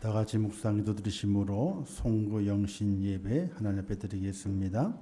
다 같이 묵상 기도 드리심으로 송구 영신 예배 하나님 앞에 드리겠습니다.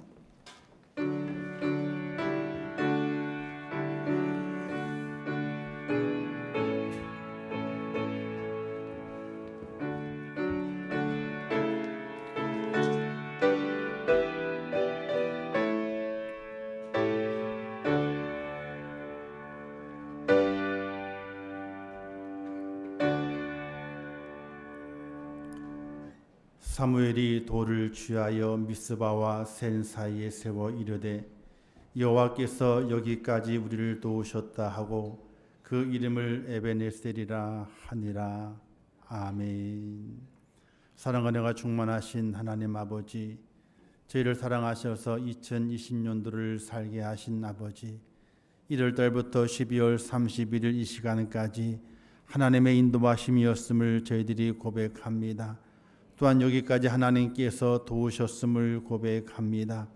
사무엘이 돌을 취하여 미스바와 센 사이에 세워 이르되 여호와께서 여기까지 우리를 도우셨다 하고 그 이름을 에베네셀이라 하니라. 아멘. 사랑과 은혜가 충만하신 하나님 아버지, 저희를 사랑하셔서 2020년도를 살게 하신 아버지, 1월달부터 12월 31일 이 시간까지 하나님의 인도하심이었음을 저희들이 고백합니다. 또한 여기까지 하나님께서 도우셨음을 고백합니다.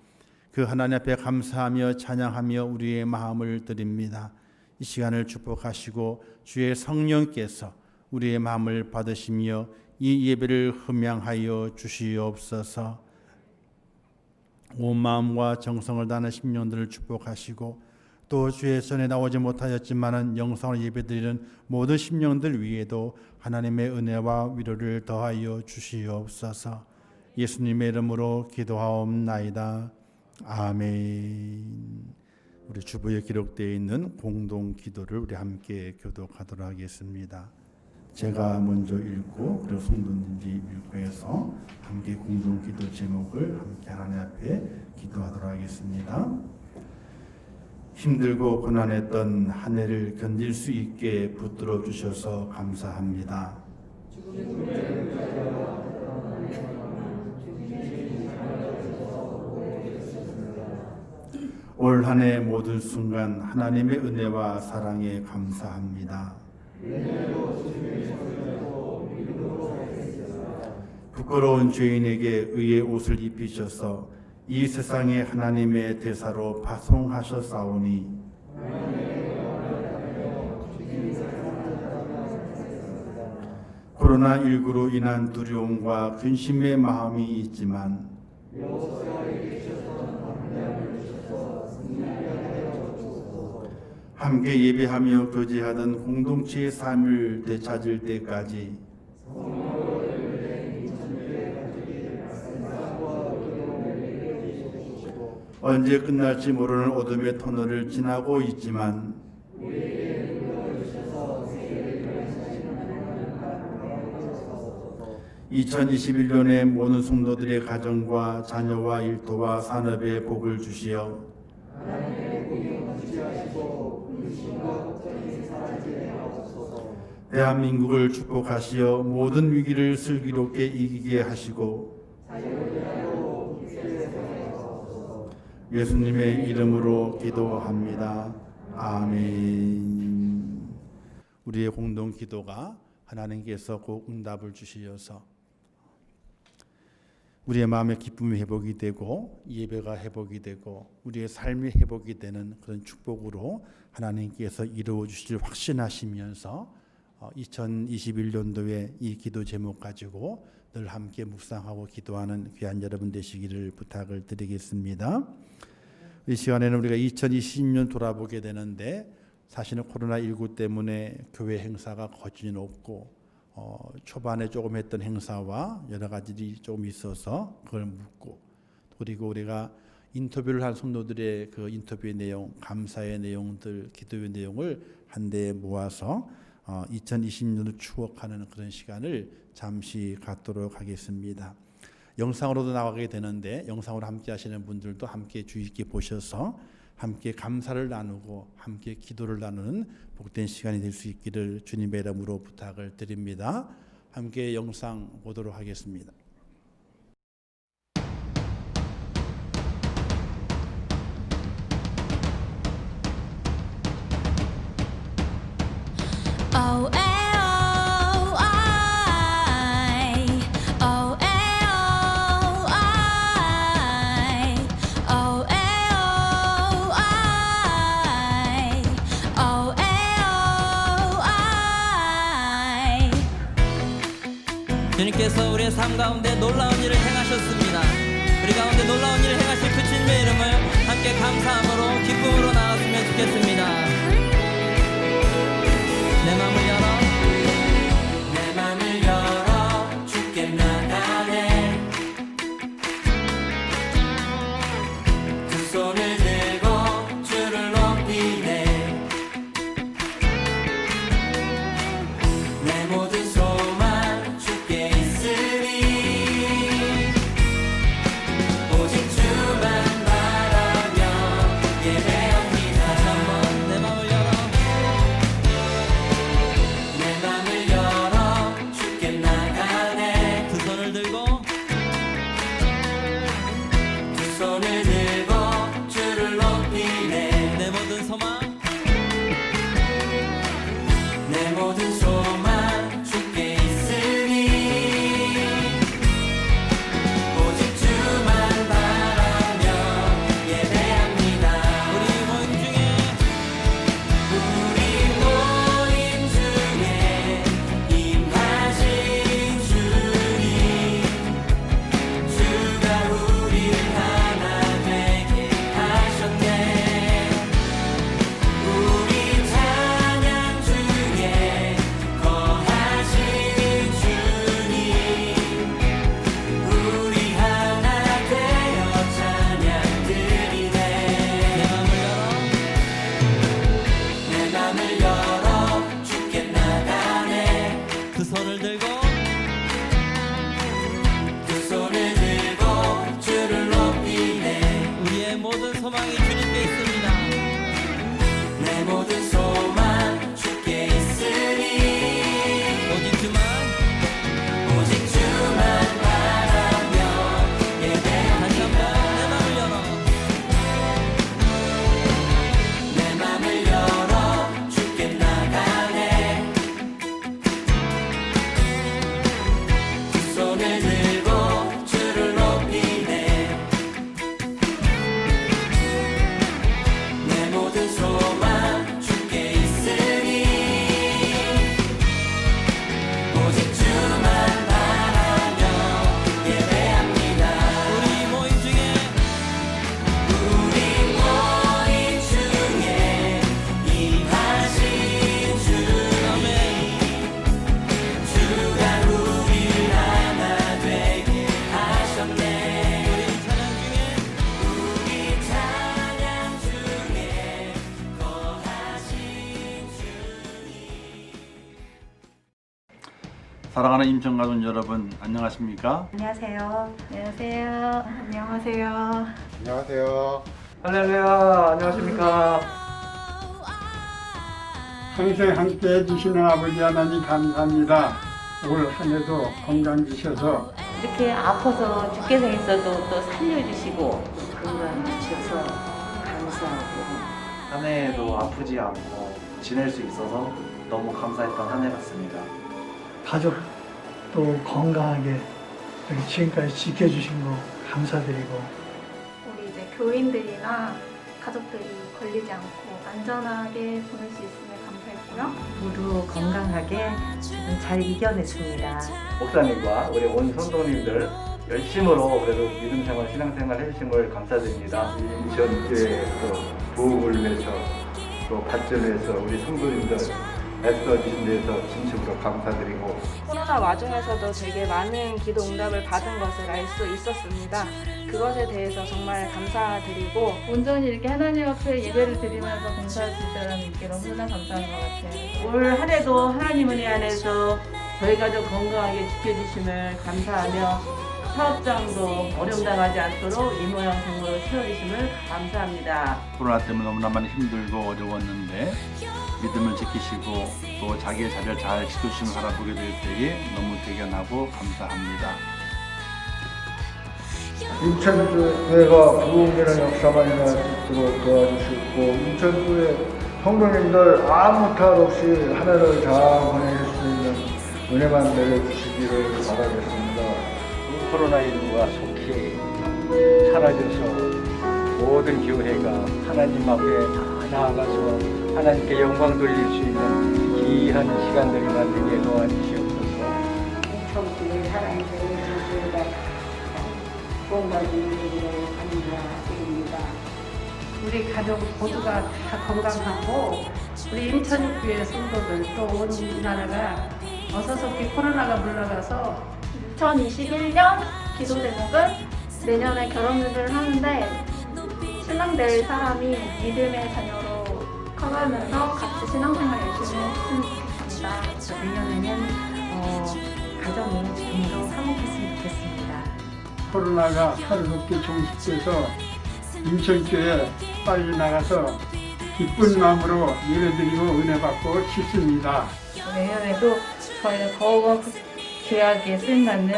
그 하나님 앞에 감사하며 찬양하며 우리의 마음을 드립니다. 이 시간을 축복하시고 주의 성령께서 우리의 마음을 받으시며 이 예배를 흠양하여 주시옵소서. 온 마음과 정성을 다하는 심령들을 축복하시고 또 주의 손에 나오지 못하였지만은 영상을 예배드리는 모든 심령들 위에도 하나님의 은혜와 위로를 더하여 주시옵소서. 예수님의 이름으로 기도하옵나이다. 아멘. 우리 주보에 기록되어 있는 공동 기도를 우리 함께 교독하도록 하겠습니다. 제가 먼저 읽고 그리고 성도님들이 읽고 해서 함께 공동 기도 제목을 함께 하나님 앞에 기도하도록 하겠습니다. 힘들고 고난했던 한 해를 견딜 수 있게 붙들어 주셔서 감사합니다. 올 한 해 모든 순간 하나님의 은혜와 사랑에 감사합니다. 부끄러운 죄인에게 의의 옷을 입히셔서 이 세상에 하나님의 대사로 파송하셨사오니 코로나19로 인한 두려움과 근심의 마음이 있지만 함께 예배하며 교제하던 공동체의 삶을 되찾을 때까지 언제 끝날지 모르는 어둠의 터널을 지나고 있지만 2021년에 모든 성도들의 가정과 자녀와 일터와 산업에 복을 주시어 대한민국을 축복하시어 모든 위기를 슬기롭게 이기게 하시고 예수님의 이름으로 기도합니다. 아멘. 우리의 공동 기도가 하나님께서 꼭 응답을 주시어서 우리의 마음의 기쁨이 회복이 되고 예배가 회복이 되고 우리의 삶이 회복이 되는 그런 축복으로 하나님께서 이루어 주실 확신하시면서 2021년도에 이 기도 제목 가지고 늘 함께 묵상하고 기도하는 귀한 여러분 되시기를 부탁을 드리겠습니다. 이 시간에는 우리가 2020년 돌아보게 되는데 사실은 코로나19 때문에 교회 행사가 거진이 없고 초반에 조금 했던 행사와 여러 가지들이 조금 있어서 그걸 묻고 그리고 우리가 인터뷰를 한 성도들의 그 인터뷰의 내용, 감사의 내용들, 기도의 내용을 한데 모아서 2020년을 추억하는 그런 시간을 잠시 갖도록 하겠습니다. 영상으로도 나가게 되는데 영상으로 함께 하시는 분들도 함께 주의 깊게 보셔서 함께 감사를 나누고 함께 기도를 나누는 복된 시간이 될 수 있기를 주님의 이름으로 부탁을 드립니다. 함께 영상 보도록 하겠습니다. 주님께서 우리의 삶 가운데 놀라운 일을 행하셨습니다. 우리 가운데 놀라운 일을 행하신 그 주님의 이름을 함께 감사함으로 기쁨으로 나갔으면 좋겠습니다. 내 맘을 열어 내 맘을 열어 주께 나가네. 두 손을 들고 주를 높이네. 내 모든 소망 주께 있으니 오직 주만 바라며 예배합니다. 다시 한번 내 맘을 열어 내 맘을 열어 주께 나가네. 두 손을 들고 두 손을 들고 주를 높이네. 내 모든 소망 내 모든 소망 주께 있으니 오직 주만 바라며 예배합니다. 우리 모임 중에 임하신 주님, 주가 우리를 하나 되게 하셨네. 우리 찬양 중에 거하신 주님, 우리 하나 되어 찬양 드리네. 내 맘을 열어 주께 나가네. 두 손을 들고 두 손을 들고 주를 높이네. 우리의 모든 소망이 주님께 있습니다. 내 모든 소망 주께 있으니 오직 주만 바라며 예배합니다. 다시 한번 내 맘을 열어 주께 나가네. 두 손을 들고 주를 높이네. 내 모든 소망 주께 있으니 오직 주만 바라며 예배합니다. 우리 모임 중에 임하신 주님, 주가 우리를 하나 되게 하셨네. 우리 찬양 중에 거하신 주님. 사랑하는 임청가족 여러분, 안녕하십니까? 안녕하세요. 안녕하세요. 안녕하세요. 안녕하세요. 할렐루야, 안녕하십니까. 평생 함께 해주시는 아버지 하나님 감사합니다. 올 한 해도 건강 주셔서 이렇게 아파서 죽게 생겼어도 또 살려주시고 건강 주셔서 감사하고 한 해에도 아프지 않고 지낼 수 있어서 너무 감사했던 한 해 같습니다. 가족도 건강하게 이렇게 지금까지 지켜주신 거 감사드리고 우리 이제 교인들이나 가족들이 걸리지 않고 안전하게 보낼 수 있으면 감사했고요. 모두 건강하게 지금 잘 이겨냈습니다. 목사님과 우리 온 성도님들 열심으로 그래도 믿음 생활, 신앙 생활 해주신 걸 감사드립니다. 미션교회에서 부흥을 위해서 또 발전을 위해서 우리 성도님들 애써주신 데서 진심으로 감사드리고 코로나 와중에서도 되게 많은 기도 응답을 받은 것을 알 수 있었습니다. 그것에 대해서 정말 감사드리고 온전히 이렇게 하나님 앞에 예배를 드리면서 봉사할 수 있다는 게 너무나 감사한 것 같아요. 올 한 해도 하나님 은혜 안에서 저희 가족 건강하게 지켜주심을 감사하며 사업장도 어려움당하지 않도록 이 모양 생으로 채워주심을 감사합니다. 코로나 때문에 너무나 많이 힘들고 어려웠는데 믿음을 지키시고 또 자기의 자리를 잘 지켜주시는 바라보게 될 때에 너무 대견하고 감사합니다. 인천교회가 부흥이라는 역사만 일어날 수 있도록 도와주시고 인천교회 성도님들 아무 탈 없이 한 해를 잘 보내실 수 있는 은혜만 내려주시기를 바라겠습니다. 코로나19가 속히 사라져서 모든 교회가 하나님 앞에 다 나아가서 하나님께 영광 돌릴 수 있는 귀한 시간들이 만들게 도와주시옵소서. 인천교회 하나님의 주님과 건강을 감사드립니다. 우리 가족 모두가 다 건강하고 우리 인천교회 성도들 또 온 우리나라가 어서속히 코로나가 물러가서 2021년 기도 제목은 내년에 결혼을 하는데 신랑 될 사람이 믿음의 자녀로 커가면서 같이 신앙생활 열심히 했으면 좋겠습니다. 내년에는 가정이 좀 더 화목했으면 좋겠습니다. 코로나가 하루속히 종식돼서 인천교회 빨리 나가서 기쁜 마음으로 예배드리고 은혜 받고 싶습니다. 내년에도 저희가 더욱 귀하게 쓰임받는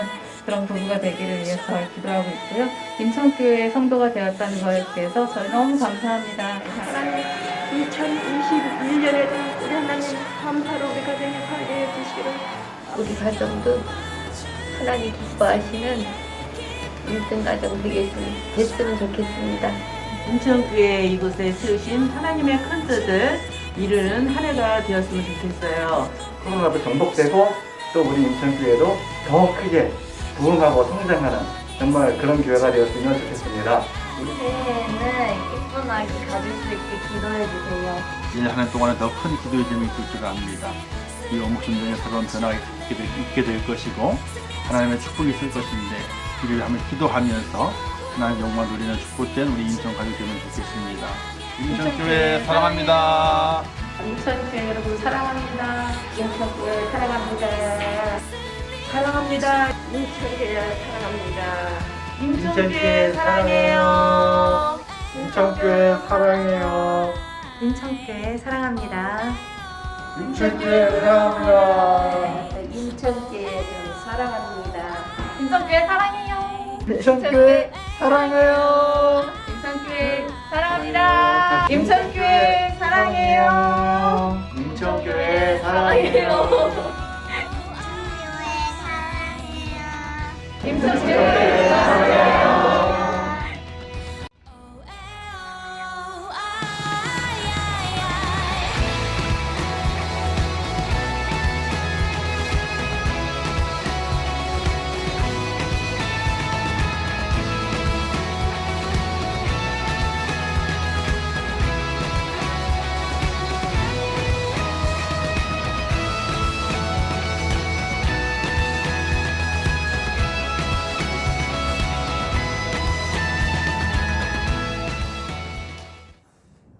그런 부부가 되기를 위해서 기도하고 있고요. 인천교회 성도가 되었다는 것에 대해서 저희 너무 감사합니다. 하나님 2021년에도 우리 하나님 감사로 우리 가정에 살게 해주시기를 우리 가정도 하나님 기뻐하시는 1등 가정 됐으면 좋겠습니다. 인천교회 이곳에 세우신 하나님의 큰 뜻을 이루는 한 해가 되었으면 좋겠어요. 코로나도 정복되고 또 우리 인천교회도 더 크게 부흥하고 성장하는 정말 그런 교회가 되었으면 좋겠습니다. 새해에는 기쁜 아기 가질 수 있게 기도해 주세요. 1년 한 해 동안에 더 큰 기도의 제목이 있을 줄 압니다. 이 어묵순종의 새로운 변화가 있게 될 것이고 하나님의 축복이 있을 것인데 이를 하며 기도하면서 하나님의 영광 누리는 축복된 우리 인천 가족 되면 좋겠습니다. 인천교회 사랑합니다. 인천교회 여러분 사랑합니다. 인천교회 사랑합니다. 사랑합니다. 인천교회 사랑합니다. 인천교회 사랑해요. 인천교회 사랑해요. 인천교회 사랑합니다. 인천교회 사랑합니다. 인천교회 사랑합니다. 인천교회 사랑해요. 인천교회 사랑해요. 인천교회 사랑합니다. 인천교회 사랑해요. 인천교회 사랑해요. 인천교회 사랑해요.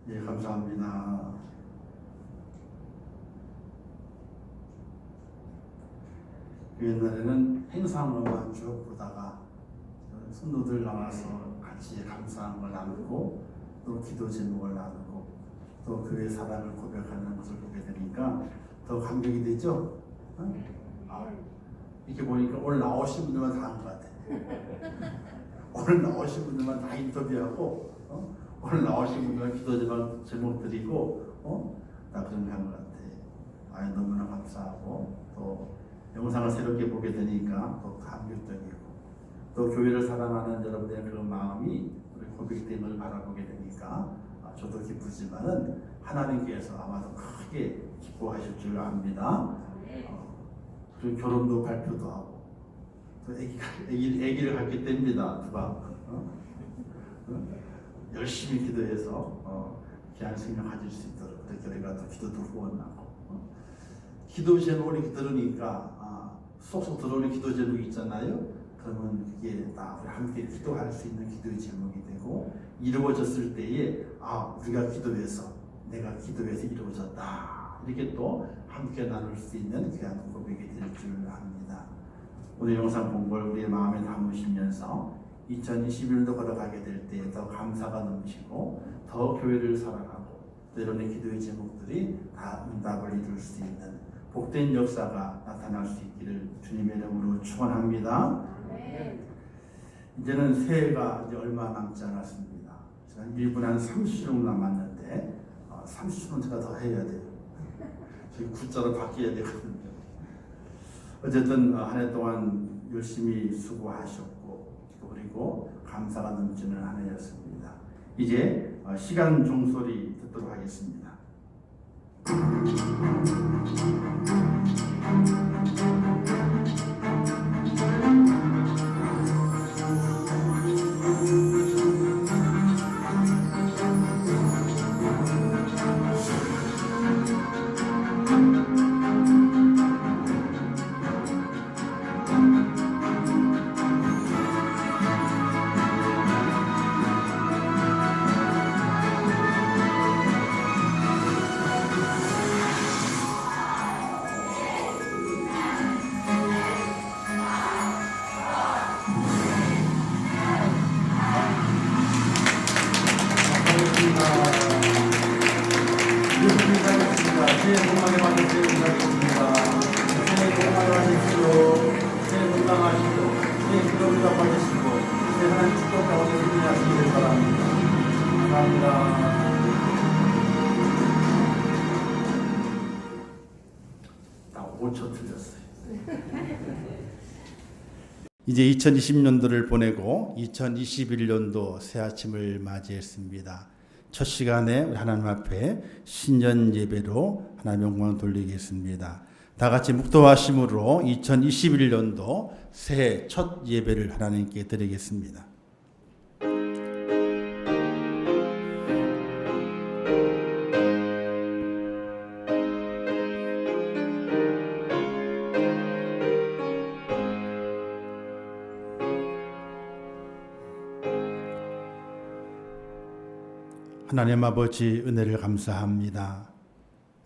예, 감사합니다. 옛날에는 행사만 쭉 보다가 성도들 나와서 같이 감사한 걸 나누고 또 기도 제목을 나누고 또 그의 사랑을 고백하는 것을 보게 되니까 더 감격이 되죠. 이렇게 보니까 오늘 나오신 분들만 다 한 것 같아요. 오늘 나오신 분들만 다 인터뷰하고 오늘 나오신 분들만 기도 제목 드리고 다 그런 거 한 것 같아요. 너무나 감사하고 또 영상을 새롭게 보게 되니까 또 감격적이고 또 교회를 사랑하는 여러분의 그 마음이 우리 고백됨을 바라보게 되니까 저도 기쁘지만은 하나님께서 아마도 크게 기뻐하실 줄 압니다. 그리고 결혼도 발표도 하고 또 아기를 갖게 됩니다. 누가 열심히 기도해서 귀한 생명 가질 수 있도록 그렇게 우리가 또 기도도 후원하고 기도 제목을 이렇게 들으니까 쏙쏙 들어오는 기도 제목이 있잖아요. 그러면 그게 다 우리 함께 기도할 수 있는 기도의 제목이 되고 이루어졌을 때에 우리가 기도해서 내가 기도해서 이루어졌다 이렇게 또 함께 나눌 수 있는 귀한 고백이 될 줄 압니다. 오늘 영상 본 걸 우리의 마음에 담으시면서 2021년도 걸어가게 될 때 더 감사가 넘치고 더 교회를 사랑하고 또 여러분의 기도의 제목들이 다 응답을 이룰 수 있는 복된 역사가 나타날 수 있기를 주님의 이름으로 축원합니다. 이제는 새해가 이제 얼마 남지 않았습니다. 한 1분 한 30초 남았는데 30초는 제가 더 해야 돼요. 저희 굿자로 바뀌어야 되거든요. 어쨌든 한 해 동안 열심히 수고하셨고 그리고 감사가 넘치는 한 해였습니다. 이제 시간 종소리 듣도록 하겠습니다. 건강하시고 내 기도가 받으시고 내 하나님 축복 가운데 승리하시기를 바랍니다. 감사합니다. 나 5초 틀렸어요. 이제 2020년도를 보내고 2021년도 새 아침을 맞이했습니다. 첫 시간에 우리 하나님 앞에 신년 예배로 하나님 영광 돌리겠습니다. 다 같이 묵도하심으로 2021년도 새해 첫 예배를 하나님께 드리겠습니다. 하나님 아버지 은혜를 감사합니다.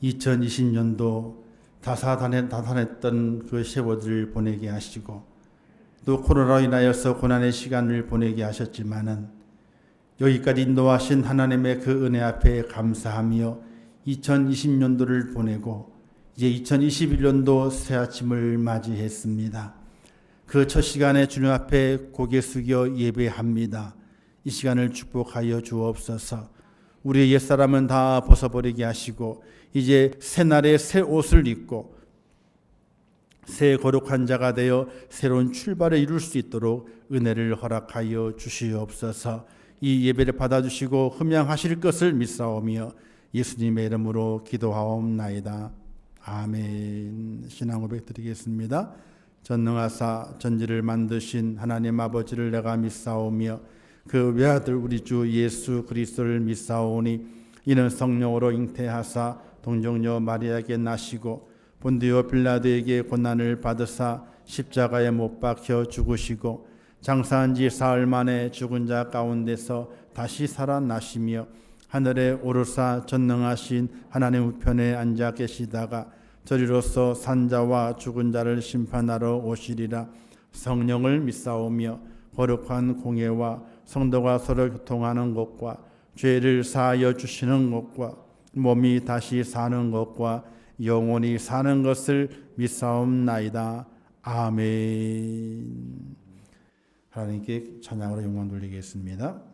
2020년도 다산했던 그 세월을 보내게 하시고 또 코로나로 인하여서 고난의 시간을 보내게 하셨지만은 여기까지 인도하신 하나님의 그 은혜 앞에 감사하며 2020년도를 보내고 이제 2021년도 새 아침을 맞이했습니다. 그 첫 시간에 주님 앞에 고개 숙여 예배합니다. 이 시간을 축복하여 주옵소서. 우리의 옛사람은 다 벗어버리게 하시고 이제 새날에 새 옷을 입고 새 거룩한 자가 되어 새로운 출발을 이룰 수 있도록 은혜를 허락하여 주시옵소서. 이 예배를 받아주시고 흠양하실 것을 믿사오며 예수님의 이름으로 기도하옵나이다. 아멘. 신앙 고백 드리겠습니다. 전능하사 전지를 만드신 하나님 아버지를 내가 믿사오며 그 외아들 우리 주 예수 그리스도를 믿사오니 이는 성령으로 잉태하사 동정녀 마리아에게 나시고 본디오 빌라도에게 고난을 받으사 십자가에 못 박혀 죽으시고 장사한 지 사흘 만에 죽은 자 가운데서 다시 살아나시며 하늘에 오르사 전능하신 하나님 우편에 앉아 계시다가 저리로서 산자와 죽은 자를 심판하러 오시리라. 성령을 믿사오며 거룩한 공예와 성도가 서로 교통하는 것과 죄를 사하여 주시는 것과 몸이 다시 사는 것과 영원히 사는 것을 믿사옵나이다. 아멘. 하나님께 찬양으로 영광 돌리겠습니다.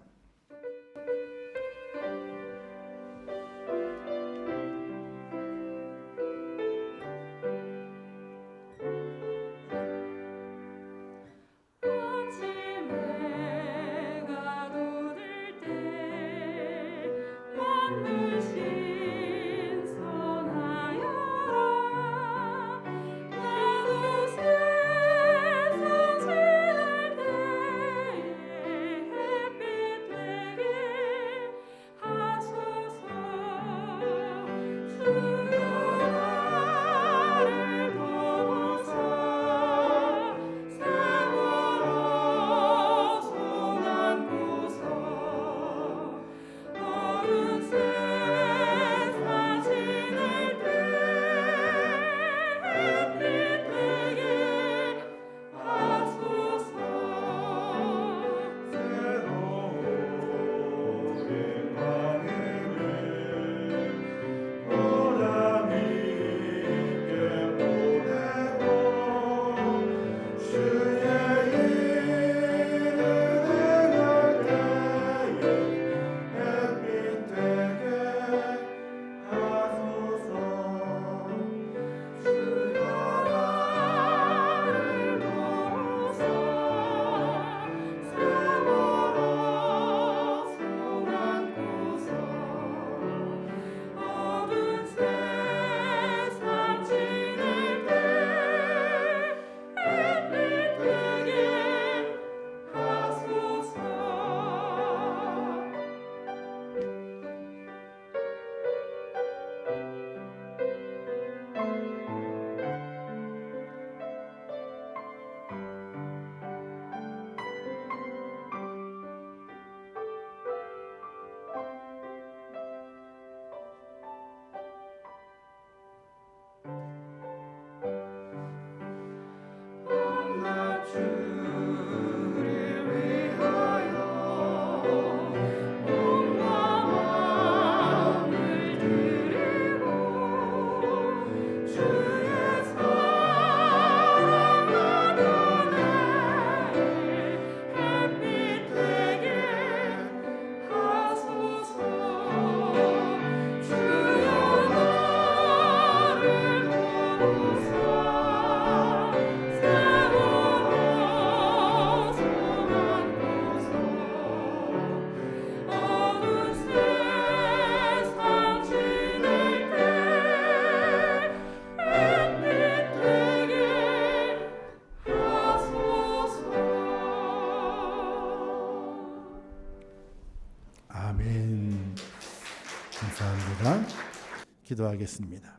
기도하겠습니다.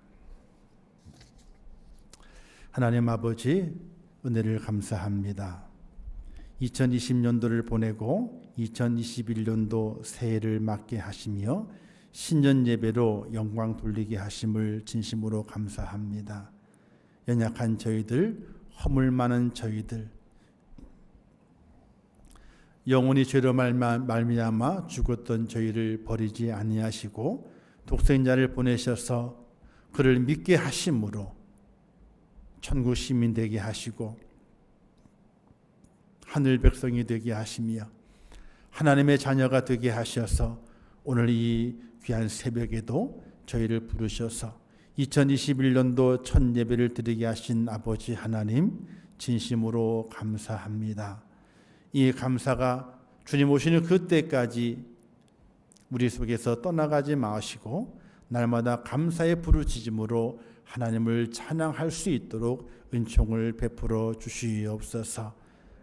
하나님 아버지, 은혜를 감사합니다. 2020년도를 보내고 2021년도 새해를 맞게 하시며 신년 예배로 영광 돌리게 하심을 진심으로 감사합니다. 연약한 저희들, 허물 많은 저희들, 영원히 죄로 말미암아 죽었던 저희를 버리지 아니하시고 독생자를 보내셔서 그를 믿게 하심으로 천국 시민 되게 하시고 하늘 백성이 되게 하시며 하나님의 자녀가 되게 하셔서 오늘 이 귀한 새벽에도 저희를 부르셔서 2021년도 첫 예배를 드리게 하신 아버지 하나님, 진심으로 감사합니다. 이 감사가 주님 오시는 그때까지 우리 속에서 떠나가지 마시고 날마다 감사의 부르짖음으로 하나님을 찬양할 수 있도록 은총을 베풀어 주시옵소서.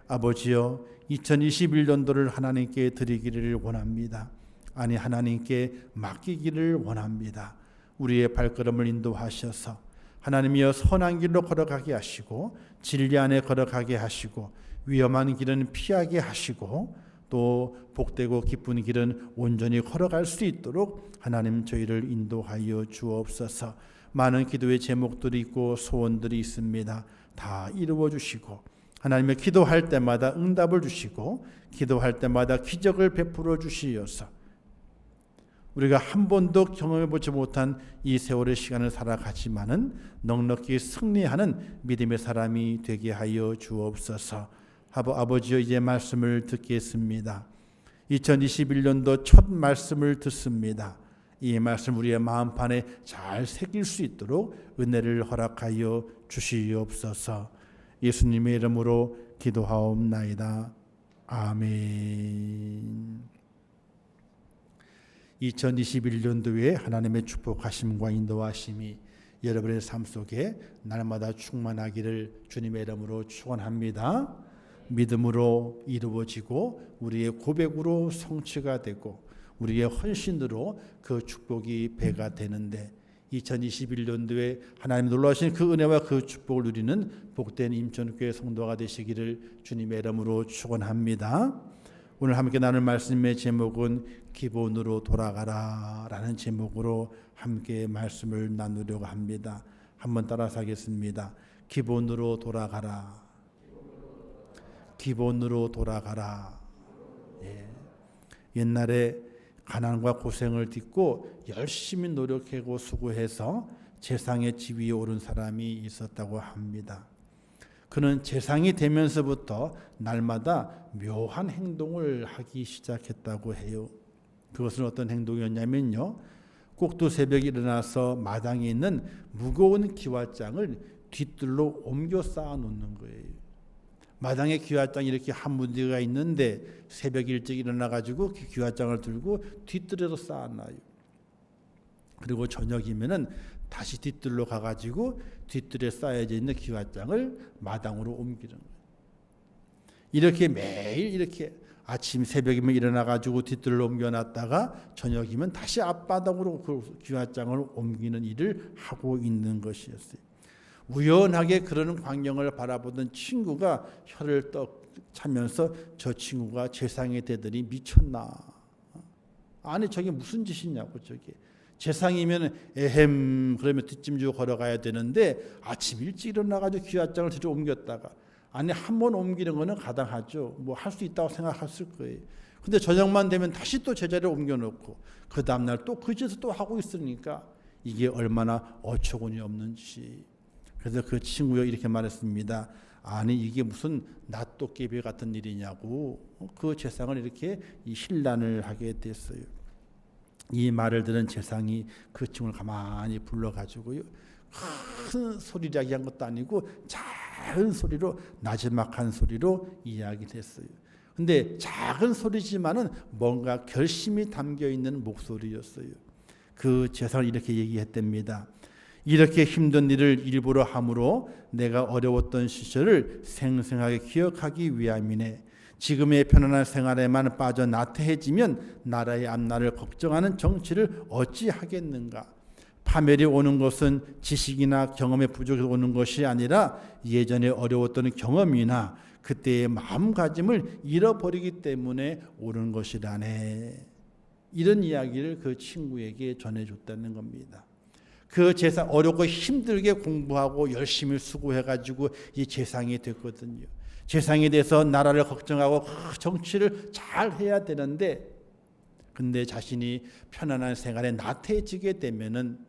아버지여, 2021년도를 하나님께 드리기를 원합니다. 아니, 하나님께 맡기기를 원합니다. 우리의 발걸음을 인도하셔서 하나님이여 선한 길로 걸어가게 하시고 진리 안에 걸어가게 하시고 위험한 길은 피하게 하시고 또 복되고 기쁜 길은 온전히 걸어갈 수 있도록 하나님 저희를 인도하여 주옵소서. 많은 기도의 제목들이 있고 소원들이 있습니다. 다 이루어 주시고 하나님의 기도할 때마다 응답을 주시고 기도할 때마다 기적을 베풀어 주시어서 우리가 한 번도 경험해 보지 못한 이 세월의 시간을 살아가지만은 넉넉히 승리하는 믿음의 사람이 되게 하여 주옵소서. 아버지여, 이제 말씀을 듣겠습니다. 2021년도 첫 말씀을 듣습니다. 이 말씀 우리의 마음판에 잘 새길 수 있도록 은혜를 허락하여 주시옵소서. 예수님의 이름으로 기도하옵나이다. 아멘. 2021년도에 하나님의 축복하심과 인도하심이 여러분의 삶 속에 날마다 충만하기를 주님의 이름으로 축원합니다. 믿음으로 이루어지고 우리의 고백으로 성취가 되고 우리의 헌신으로 그 축복이 배가 되는데 2021년도에 하나님 놀라신 그 은혜와 그 축복을 누리는 복된 임천교회 성도가 되시기를 주님의 이름으로 축원합니다. 오늘 함께 나눌 말씀의 제목은 기본으로 돌아가라 라는 제목으로 함께 말씀을 나누려고 합니다. 한번 따라서 하겠습니다. 기본으로 돌아가라. 기본으로 돌아가라. 예. 옛날에 가난과 고생을 딛고 열심히 노력하고 수고해서 재상의 지위에 오른 사람이 있었다고 합니다. 그는 재상이 되면서부터 날마다 묘한 행동을 하기 시작했다고 해요. 그것은 어떤 행동이었냐면요, 꼭두 새벽에 일어나서 마당에 있는 무거운 기와장을 뒤뜰로 옮겨 쌓아 놓는 거예요. 마당에 기와장이 이렇게 한 무더기가 있는데 새벽 일찍 일어나가지고 그 기와장을 들고 뒤뜰에서 쌓아놔요. 그리고 저녁이면은 다시 뒤뜰로 가가지고 뒤뜰에 쌓여져 있는 기와장을 마당으로 옮기는 거예요. 이렇게 매일 이렇게 아침 새벽이면 일어나가지고 뒤뜰로 옮겨놨다가 저녁이면 다시 앞바닥으로 그 기와장을 옮기는 일을 하고 있는 것이었어요. 우연하게 그러는 광경을 바라보던 친구가 혀를 떡 차면서 저 친구가 재상이 되더니 미쳤나? 아니 저게 무슨 짓이냐고. 저게 재상이면 에헴 그러면 뒷짐 주고 걸어가야 되는데 아침 일찍 일어나가지고 기와장을 뒤로 옮겼다가, 아니 한 번 옮기는 거는 가당하죠. 뭐 할 수 있다고 생각했을 거예요. 근데 저녁만 되면 다시 또 제자리에 옮겨놓고 그 다음날 또 그 짓을 또 하고 있으니까 이게 얼마나 어처구니 없는 짓이. 그래서 그 친구가 이렇게 말했습니다. 아니 이게 무슨 낫도깨비 같은 일이냐고. 그 재상을 이렇게 신란을 하게 됐어요. 이 말을 들은 재상이 그 친구를 가만히 불러가지고요, 큰 소리를 이야기한 것도 아니고 작은 소리로, 나지막한 소리로 이야기를 했어요. 근데 작은 소리지만은 뭔가 결심이 담겨 있는 목소리였어요. 그 재상을 이렇게 얘기했답니다. 이렇게 힘든 일을 일부러 함으로 내가 어려웠던 시절을 생생하게 기억하기 위함이네. 지금의 편안한 생활에만 빠져 나태해지면 나라의 앞날을 걱정하는 정치를 어찌하겠는가. 파멸이 오는 것은 지식이나 경험의 부족에서 오는 것이 아니라 예전에 어려웠던 경험이나 그때의 마음가짐을 잃어버리기 때문에 오는 것이라네. 이런 이야기를 그 친구에게 전해줬다는 겁니다. 그 재상, 어렵고 힘들게 공부하고 열심히 수고해가지고 이 재상이 됐거든요. 재상이 돼서 나라를 걱정하고 정치를 잘 해야 되는데, 근데 자신이 편안한 생활에 나태해지게 되면은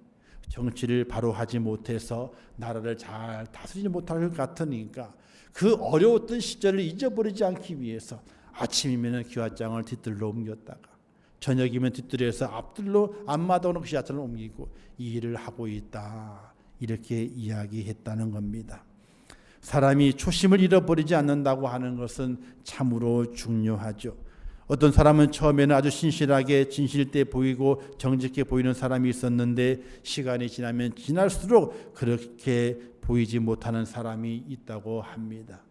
정치를 바로 하지 못해서 나라를 잘 다스리지 못할 것 같으니까 그 어려웠던 시절을 잊어버리지 않기 위해서 아침이면 기와장을 뒤뜰로 옮겼다가 저녁이면 뒤뜰에서 앞뜰로 앞마당으로 기와장을 옮기고 이 일을 하고 있다. 이렇게 이야기했다는 겁니다. 사람이 초심을 잃어버리지 않는다고 하는 것은 참으로 중요하죠. 어떤 사람은 처음에는 아주 신실하게 진실돼 보이고 정직해 보이는 사람이 있었는데 시간이 지나면 지날수록 그렇게 보이지 못하는 사람이 있다고 합니다.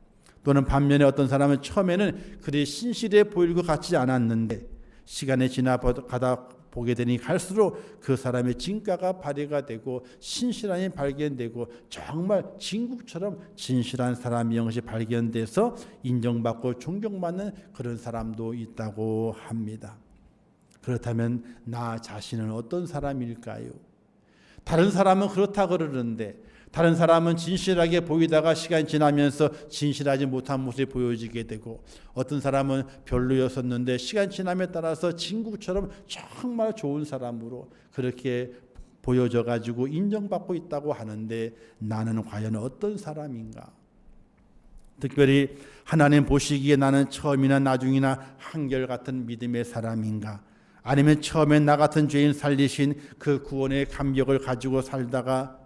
또는 반면에 어떤 사람은 처음에는 그리 신실해 보일 것 같지 않았는데 시간이 지나가다 보게 되니 갈수록 그 사람의 진가가 발휘가 되고 신실함이 발견되고 정말 진국처럼 진실한 사람이 영시 발견돼서 인정받고 존경받는 그런 사람도 있다고 합니다. 그렇다면 나 자신은 어떤 사람일까요? 다른 사람은 그렇다 그러는데 다른 사람은 진실하게 보이다가 시간이 지나면서 진실하지 못한 모습이 보여지게 되고 어떤 사람은 별로였었는데 시간이 지남에 따라서 진국처럼 정말 좋은 사람으로 그렇게 보여져 가지고 인정받고 있다고 하는데 나는 과연 어떤 사람인가? 특별히 하나님 보시기에 나는 처음이나 나중이나 한결같은 믿음의 사람인가? 아니면 처음에 나 같은 죄인 살리신 그 구원의 감격을 가지고 살다가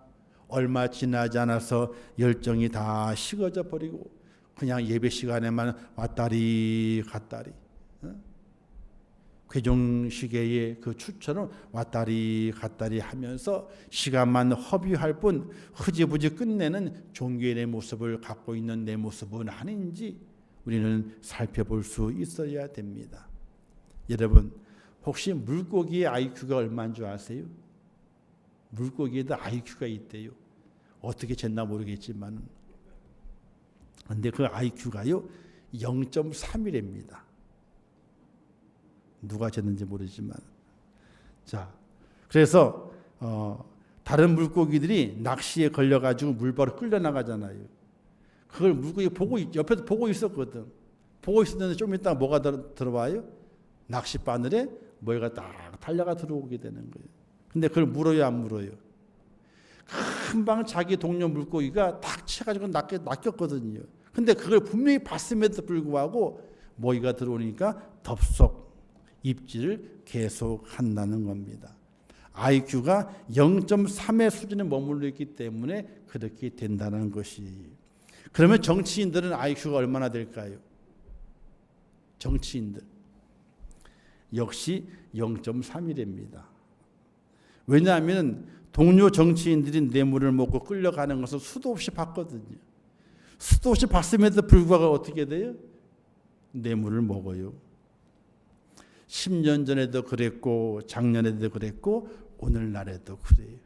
얼마 지나지 않아서 열정이 다 식어져 버리고 그냥 예배 시간에만 왔다리 갔다리 괴종시계의 그 추처럼 왔다리 갔다리 하면서 시간만 허비할 뿐 흐지부지 끝내는 종교인의 모습을 갖고 있는 내 모습은 아닌지 우리는 살펴볼 수 있어야 됩니다. 여러분 혹시 물고기의 IQ가 얼마인 줄 아세요? 물고기에도 IQ가 있대요. 어떻게 쟀나 모르겠지만 근데 그 IQ가요 0.3이랍니다. 누가 쟀는지 모르지만 자 그래서 다른 물고기들이 낚시에 걸려가지고 물바로 끌려나가잖아요. 그걸 물고기 옆에서 보고 있었거든. 보고 있었는데 좀 있다가 뭐가 들어와요? 낚싯바늘에 뭐가 딱 달려가 들어오게 되는 거예요. 근데 그걸 물어요 안 물어요? 금방 자기 동료 물고기가 딱 쳐가지고 낚였거든요. 근데 그걸 분명히 봤음에도 불구하고 모기가 들어오니까 덥석 입질을 계속 한다는 겁니다. IQ가 0.3의 수준에 머물러 있기 때문에 그렇게 된다는 것이. 그러면 정치인들은 IQ가 얼마나 될까요? 정치인들 역시 0.3이랍니다. 왜냐하면 동료 정치인들이 뇌물을 먹고 끌려가는 것을 수도 없이 봤거든요. 수도 없이 봤음에도 불구하고 어떻게 돼요? 뇌물을 먹어요. 10년 전에도 그랬고 작년에도 그랬고 오늘날에도 그래요.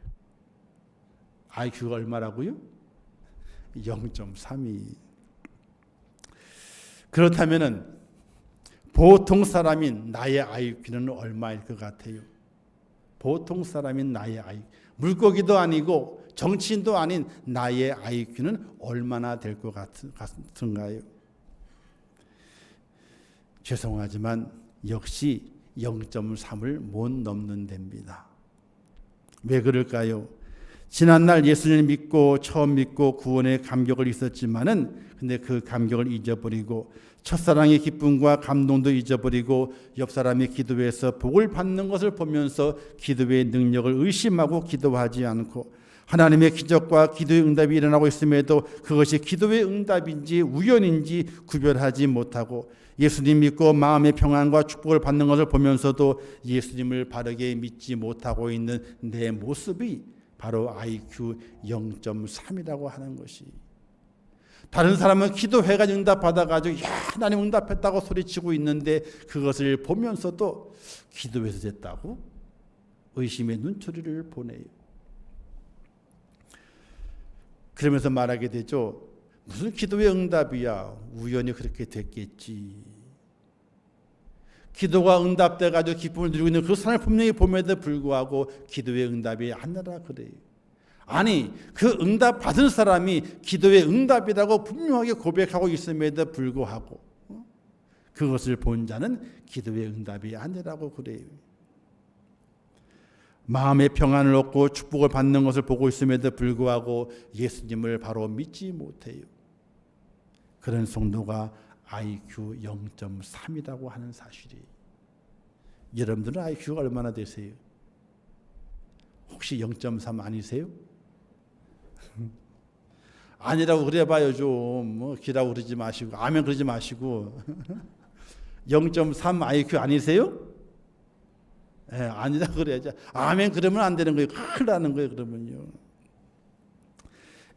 IQ가 얼마라고요? 0.3이. 그렇다면 보통 사람인 나의 IQ는 얼마일 것 같아요? 보통 사람인 나의 IQ. 물고기도 아니고 정치인도 아닌 나의 IQ는 얼마나 될 것 같은가요? 죄송하지만 역시 0.3을 못 넘는 데입니다. 왜 그럴까요? 지난날 예수님을 믿고 처음 믿고 구원의 감격을 있었지만은 근데 그 감격을 잊어버리고 첫사랑의 기쁨과 감동도 잊어버리고 옆 사람이 기도해서 복을 받는 것을 보면서 기도의 능력을 의심하고 기도하지 않고 하나님의 기적과 기도의 응답이 일어나고 있음에도 그것이 기도의 응답인지 우연인지 구별하지 못하고 예수님 믿고 마음의 평안과 축복을 받는 것을 보면서도 예수님을 바르게 믿지 못하고 있는 내 모습이 바로 IQ 0.3이라고 하는 것이. 다른 사람은 기도회가 응답받아가지고 야 하나님 응답했다고 소리치고 있는데 그것을 보면서도 기도해서 됐다고 의심의 눈초리를 보내요. 그러면서 말하게 되죠. 무슨 기도의 응답이야. 우연히 그렇게 됐겠지. 기도가 응답돼 가지고 기쁨을 누리고 있는 그 사람을 분명히 봄에도 불구하고 기도의 응답이 아니라 그래요. 아니, 그 응답 받은 사람이 기도의 응답이라고 분명하게 고백하고 있음에도 불구하고 그것을 본 자는 기도의 응답이 아니라고 그래요. 마음의 평안을 얻고 축복을 받는 것을 보고 있음에도 불구하고 예수님을 바로 믿지 못해요. 그런 성도가 IQ 0.3이라고 하는 사실이. 여러분들은 IQ가 얼마나 되세요? 혹시 0.3 아니세요? 아니라고 그래봐요. 좀 기라고 그러지 마시고 아멘 그러지 마시고 0.3 IQ 아니세요? 예, 아니라고 그래야지. 아멘 그러면 안 되는 거예요. 큰일 나는 거예요. 그러면요.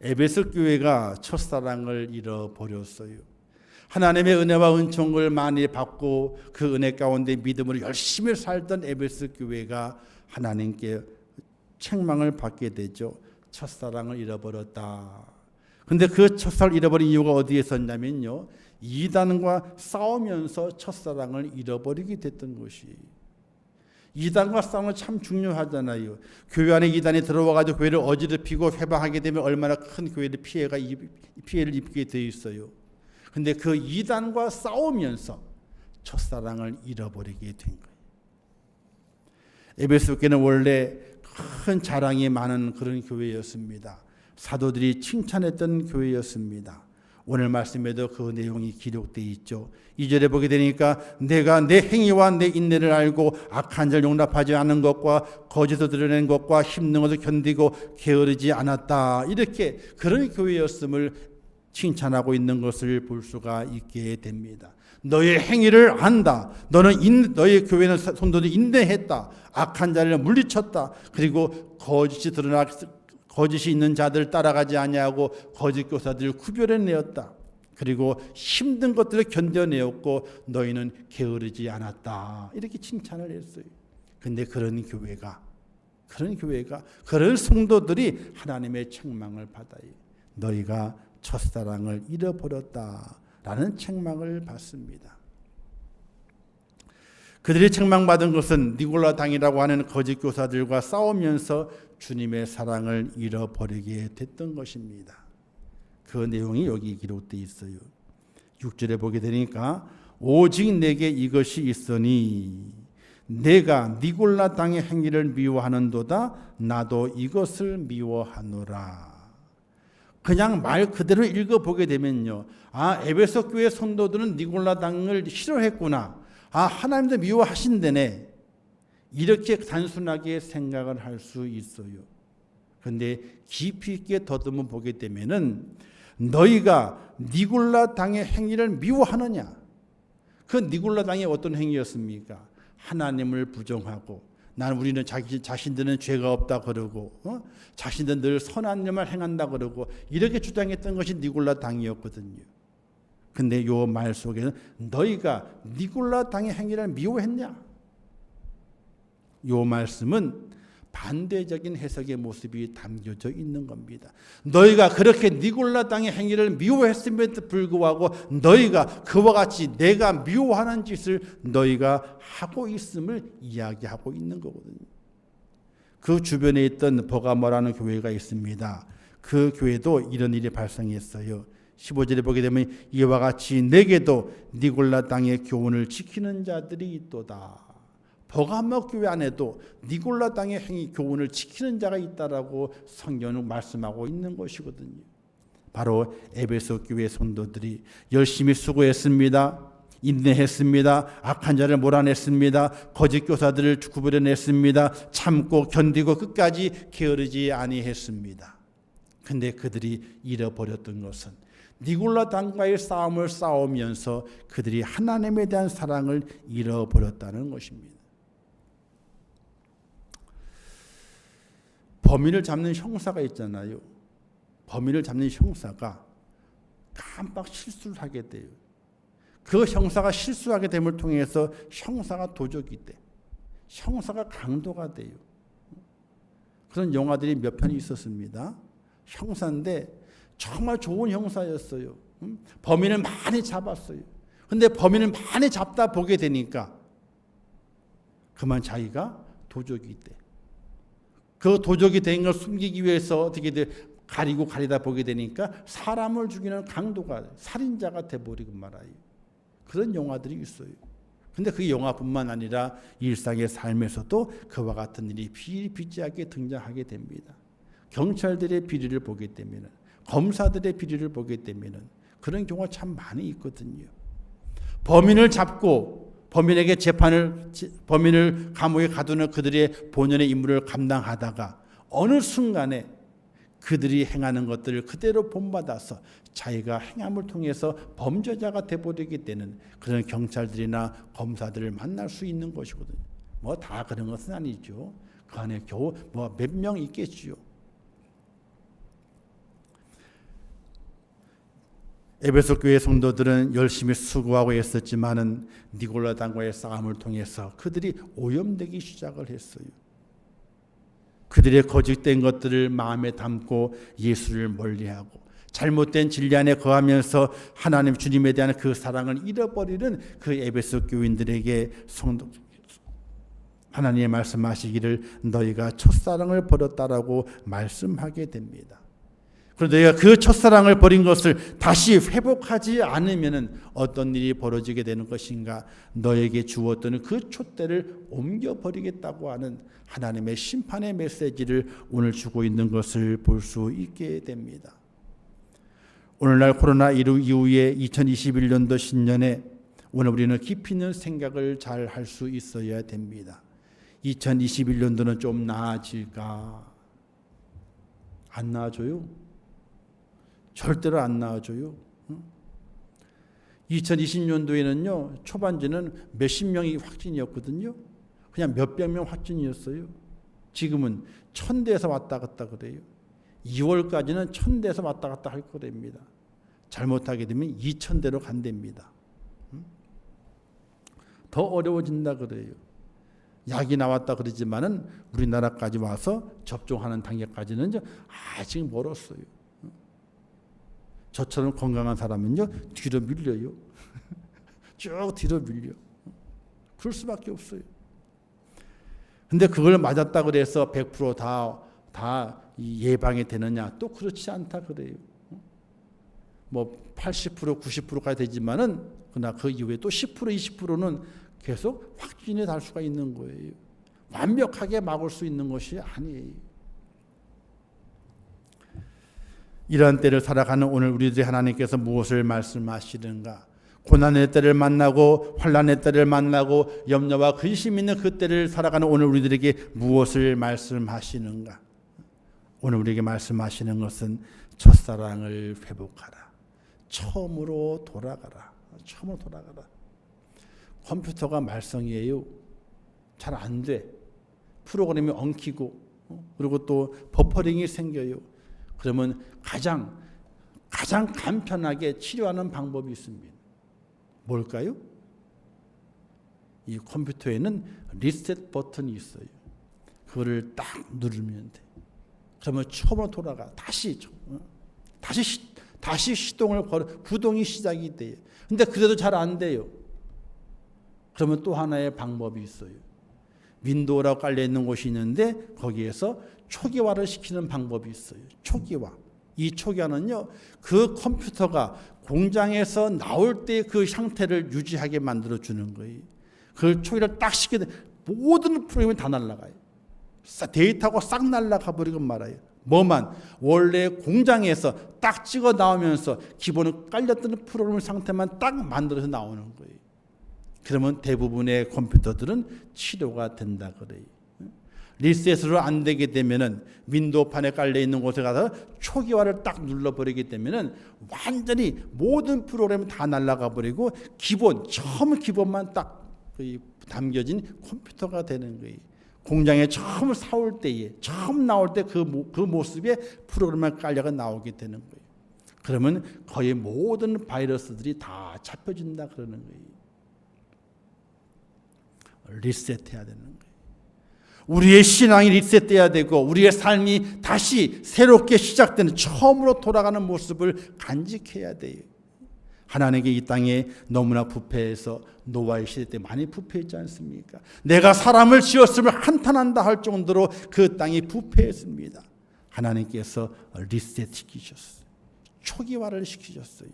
에베소 교회가 첫사랑을 잃어버렸어요. 하나님의 은혜와 은총을 많이 받고 그 은혜 가운데 믿음으로 열심히 살던 에베소 교회가 하나님께 책망을 받게 되죠. 첫사랑을 잃어버렸다. 근데 그 첫사랑을 잃어버린 이유가 어디에 있었냐면요. 이단과 싸우면서 첫사랑을 잃어버리게 됐던 것이. 이단과 싸움은 참 중요하잖아요. 교회 안에 이단이 들어와가지고 교회를 어지럽히고 회방하게 되면 얼마나 큰 교회의 피해를 입게 되어 있어요. 근데 그 이단과 싸우면서 첫사랑을 잃어버리게 된 거예요. 에베소 교회는 원래 큰 자랑이 많은 그런 교회였습니다. 사도들이 칭찬했던 교회였습니다. 오늘 말씀에도 그 내용이 기록되어 있죠. 2절에 보게 되니까 내가 내 행위와 내 인내를 알고 악한 자를 용납하지 않은 것과 거짓을 드러낸 것과 힘든 것을 견디고 게으르지 않았다. 이렇게 그런 교회였음을 칭찬하고 있는 것을 볼 수가 있게 됩니다. 너의 행위를 안다. 너의 교회는 성도들이 인내했다. 악한 자를 물리쳤다. 그리고 거짓이 있는 자들 따라가지 아니하고 거짓 교사들을 구별해내었다. 그리고 힘든 것들을 견뎌내었고 너희는 게으르지 않았다. 이렇게 칭찬을 했어요. 근데 그런 교회가 그런 성도들이 하나님의 책망을 받아요. 너희가 첫사랑을 잃어버렸다라는 책망을 받습니다. 그들이 책망받은 것은 니골라당이라고 하는 거짓 교사들과 싸우면서 주님의 사랑을 잃어버리게 됐던 것입니다. 그 내용이 여기 기록되어 있어요. 6절에 보게 되니까 오직 내게 이것이 있으니 내가 니골라 당의 행위를 미워하는도다 나도 이것을 미워하노라. 그냥 말 그대로 읽어보게 되면요. 에베소 교회 성도들은 니골라 당을 싫어했구나. 하나님도 미워하신다네. 이렇게 단순하게 생각을 할 수 있어요. 그런데 깊이 있게 더듬어 보게 되면은 너희가 니골라 당의 행위를 미워하느냐? 그 니골라 당이 어떤 행위였습니까? 하나님을 부정하고 우리는 자신들은 죄가 없다 그러고 자신들은 늘 선한 일만 행한다 그러고 이렇게 주장했던 것이 니골라 당이었거든요. 근데 요 말 속에는 너희가 니골라 당의 행위를 미워했냐? 요 말씀은 반대적인 해석의 모습이 담겨져 있는 겁니다. 너희가 그렇게 니골라 당의 행위를 미워했음에도 불구하고 너희가 그와 같이 내가 미워하는 짓을 너희가 하고 있음을 이야기하고 있는 거거든요. 그 주변에 있던 버가모라는 교회가 있습니다. 그 교회도 이런 일이 발생했어요. 15절에 보게 되면 이와 같이 내게도 니골라 당의 교훈을 지키는 자들이 있도다. 버가모 교회 안에도 니골라 당의 행위 교훈을 지키는 자가 있다라고 성경은 말씀하고 있는 것이거든요. 바로 에베소 교회 성도들이 열심히 수고했습니다. 인내했습니다. 악한 자를 몰아냈습니다. 거짓 교사들을 구별해냈습니다. 참고 견디고 끝까지 게으르지 아니했습니다. 근데 그들이 잃어버렸던 것은 니골라 당과의 싸움을 싸우면서 그들이 하나님에 대한 사랑을 잃어버렸다는 것입니다. 범인을 잡는 형사가 있잖아요. 범인을 잡는 형사가 깜빡 실수를 하게 돼요. 그 형사가 실수하게 됨을 통해서 형사가 도적이 돼. 형사가 강도가 돼요. 그런 영화들이 몇 편이 있었습니다. 형사인데 정말 좋은 형사였어요. 범인을 많이 잡았어요. 근데 범인을 많이 잡다 보게 되니까 그만 자기가 도적이 있대. 그 도적이 된 걸 숨기기 위해서 어떻게 돼? 가리다 보게 되니까 사람을 죽이는 강도가 살인자가 돼버리고 말아요. 그런 영화들이 있어요. 근데 그 영화뿐만 아니라 일상의 삶에서도 그와 같은 일이 비일비재하게 등장하게 됩니다. 경찰들의 비리를 보게 되면, 검사들의 비리를 보게 되면 그런 경우가 참 많이 있거든요. 범인을 잡고 범인에게 범인을 감옥에 가두는 그들의 본연의 임무를 감당하다가 어느 순간에 그들이 행하는 것들을 그대로 본받아서 자기가 행함을 통해서 범죄자가 되어버리게 되는 그런 경찰들이나 검사들을 만날 수 있는 것이거든요. 뭐 다 그런 것은 아니죠. 그 안에 겨우 뭐 몇 명 있겠지요. 에베소 교회 성도들은 열심히 수고하고 애썼지만은 니골라당과의 싸움을 통해서 그들이 오염되기 시작을 했어요. 그들의 거짓된 것들을 마음에 담고 예수를 멀리하고 잘못된 진리 안에 거하면서 하나님 주님에 대한 그 사랑을 잃어버리는 그 에베소 교인들에게 하나님의 말씀하시기를 너희가 첫사랑을 버렸다라고 말씀하게 됩니다. 그런데 너희가 그 첫사랑을 버린 것을 다시 회복하지 않으면 어떤 일이 벌어지게 되는 것인가? 너에게 주었던 그 촛대를 옮겨버리겠다고 하는 하나님의 심판의 메시지를 오늘 주고 있는 것을 볼 수 있게 됩니다. 오늘날 코로나19 이후에 2021년도 신년에 오늘 우리는 깊이 있는 생각을 잘 할 수 있어야 됩니다. 2021년도는 좀 나아질까? 안 나아져요? 절대로 안 나아져요. 2020년도에는요, 초반지는 몇십 명이 확진이었거든요. 그냥 몇백 명 확진이었어요. 지금은 1000대에서 왔다 갔다 그래요. 2월까지는 1000대에서 왔다 갔다 할 거랍니다. 잘못하게 되면 2000대로 간답니다. 더 어려워진다 그래요. 약이 나왔다 그러지만은 우리나라까지 와서 접종하는 단계까지는 아직 멀었어요. 저처럼 건강한 사람은요 뒤로 밀려요. 쭉 뒤로 밀려. 그럴 수밖에 없어요. 근데 그걸 맞았다 그래서 100% 다 예방이 되느냐? 또 그렇지 않다 그래요. 뭐 80% 90%까지 되지만은 그러나 그 이후에 또 10% 20%는 계속 확진이 될 수가 있는 거예요. 완벽하게 막을 수 있는 것이 아니에요. 이런 때를 살아가는 오늘 우리들이 하나님께서 무엇을 말씀하시는가? 고난의 때를 만나고 환난의 때를 만나고 염려와 근심 있는 그 때를 살아가는 오늘 우리들에게 무엇을 말씀하시는가? 오늘 우리에게 말씀하시는 것은 첫사랑을 회복하라. 처음으로 돌아가라. 처음으로 돌아가라. 컴퓨터가 말썽이에요. 잘 안 돼. 프로그램이 엉키고 그리고 또 버퍼링이 생겨요. 그러면 가장 간편하게 치료하는 방법이 있습니다. 뭘까요? 이 컴퓨터에는 리셋 버튼이 있어요. 그거를 딱 누르면 돼. 그러면 처음으로 돌아가. 다시 시동을 걸어. 구동이 시작이 돼요. 근데 그래도 잘 안 돼요. 그러면 또 하나의 방법이 있어요. 윈도우라고 깔려 있는 곳이 있는데 거기에서 초기화를 시키는 방법이 있어요. 초기화. 이 초기화는요, 그 컴퓨터가 공장에서 나올 때 그 상태를 유지하게 만들어 주는 거예요. 그 초기화를 딱 시키면 모든 프로그램이 다 날아가요. 데이터가 싹 날아가 버리고 말아요. 뭐만 원래 공장에서 딱 찍어 나오면서 기본에 깔렸던 프로그램 상태만 딱 만들어서 나오는 거예요. 그러면 대부분의 컴퓨터들은 치료가 된다 그래요. 리셋으로 안 되게 되면은 윈도우판에 깔려 있는 곳에 가서 초기화를 딱 눌러버리게 되면은 완전히 모든 프로그램이 다 날아가 버리고 처음 기본만 딱 담겨진 컴퓨터가 되는 거예요. 공장에 처음 처음 나올 때 그 모습에 프로그램만 깔려가 나오게 되는 거예요. 그러면 거의 모든 바이러스들이 다 잡혀진다 그러는 거예요. 리셋해야 되는 거예요. 우리의 신앙이 리셋돼야 되고 우리의 삶이 다시 새롭게 시작되는 처음으로 돌아가는 모습을 간직해야 돼요. 하나님께 이 땅에 너무나 부패해서 노아의 시대 때 많이 부패했지 않습니까? 내가 사람을 지었음을 한탄한다 할 정도로 그 땅이 부패했습니다. 하나님께서 리셋시키셨어요. 초기화를 시키셨어요.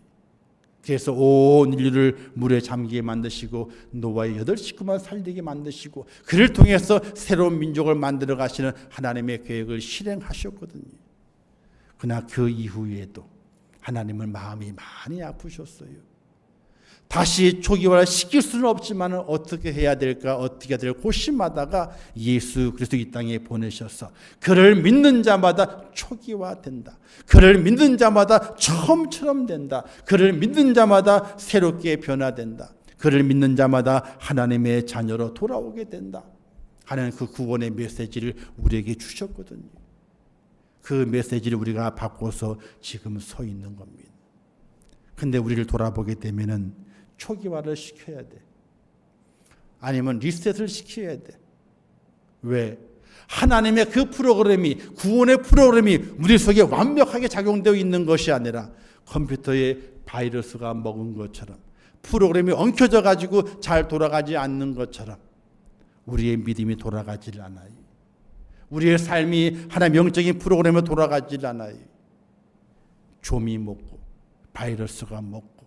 그래서 온 인류를 물에 잠기게 만드시고 노아의 8식구만 살리게 만드시고 그를 통해서 새로운 민족을 만들어 가시는 하나님의 계획을 실행하셨거든요. 그러나 그 이후에도 하나님은 마음이 많이 아프셨어요. 다시 초기화를 시킬 수는 없지만 어떻게 해야 될까 어떻게 해야 될까 고심하다가 예수 그리스도 이 땅에 보내셔서 그를 믿는 자마다 초기화된다. 그를 믿는 자마다 처음처럼 된다. 그를 믿는 자마다 새롭게 변화된다. 그를 믿는 자마다 하나님의 자녀로 돌아오게 된다. 하나님 그 구원의 메시지를 우리에게 주셨거든요. 그 메시지를 우리가 받고서 지금 서 있는 겁니다. 근데 우리를 돌아보게 되면은 초기화를 시켜야 돼. 아니면 리셋을 시켜야 돼. 왜? 하나님의 그 프로그램이 구원의 프로그램이 우리 속에 완벽하게 작용되어 있는 것이 아니라 컴퓨터에 바이러스가 먹은 것처럼 프로그램이 엉켜져 가지고 잘 돌아가지 않는 것처럼 우리의 믿음이 돌아가질 않아요. 우리의 삶이 하나님의 영적인 프로그램에 돌아가질 않아요. 좀이 먹고 바이러스가 먹고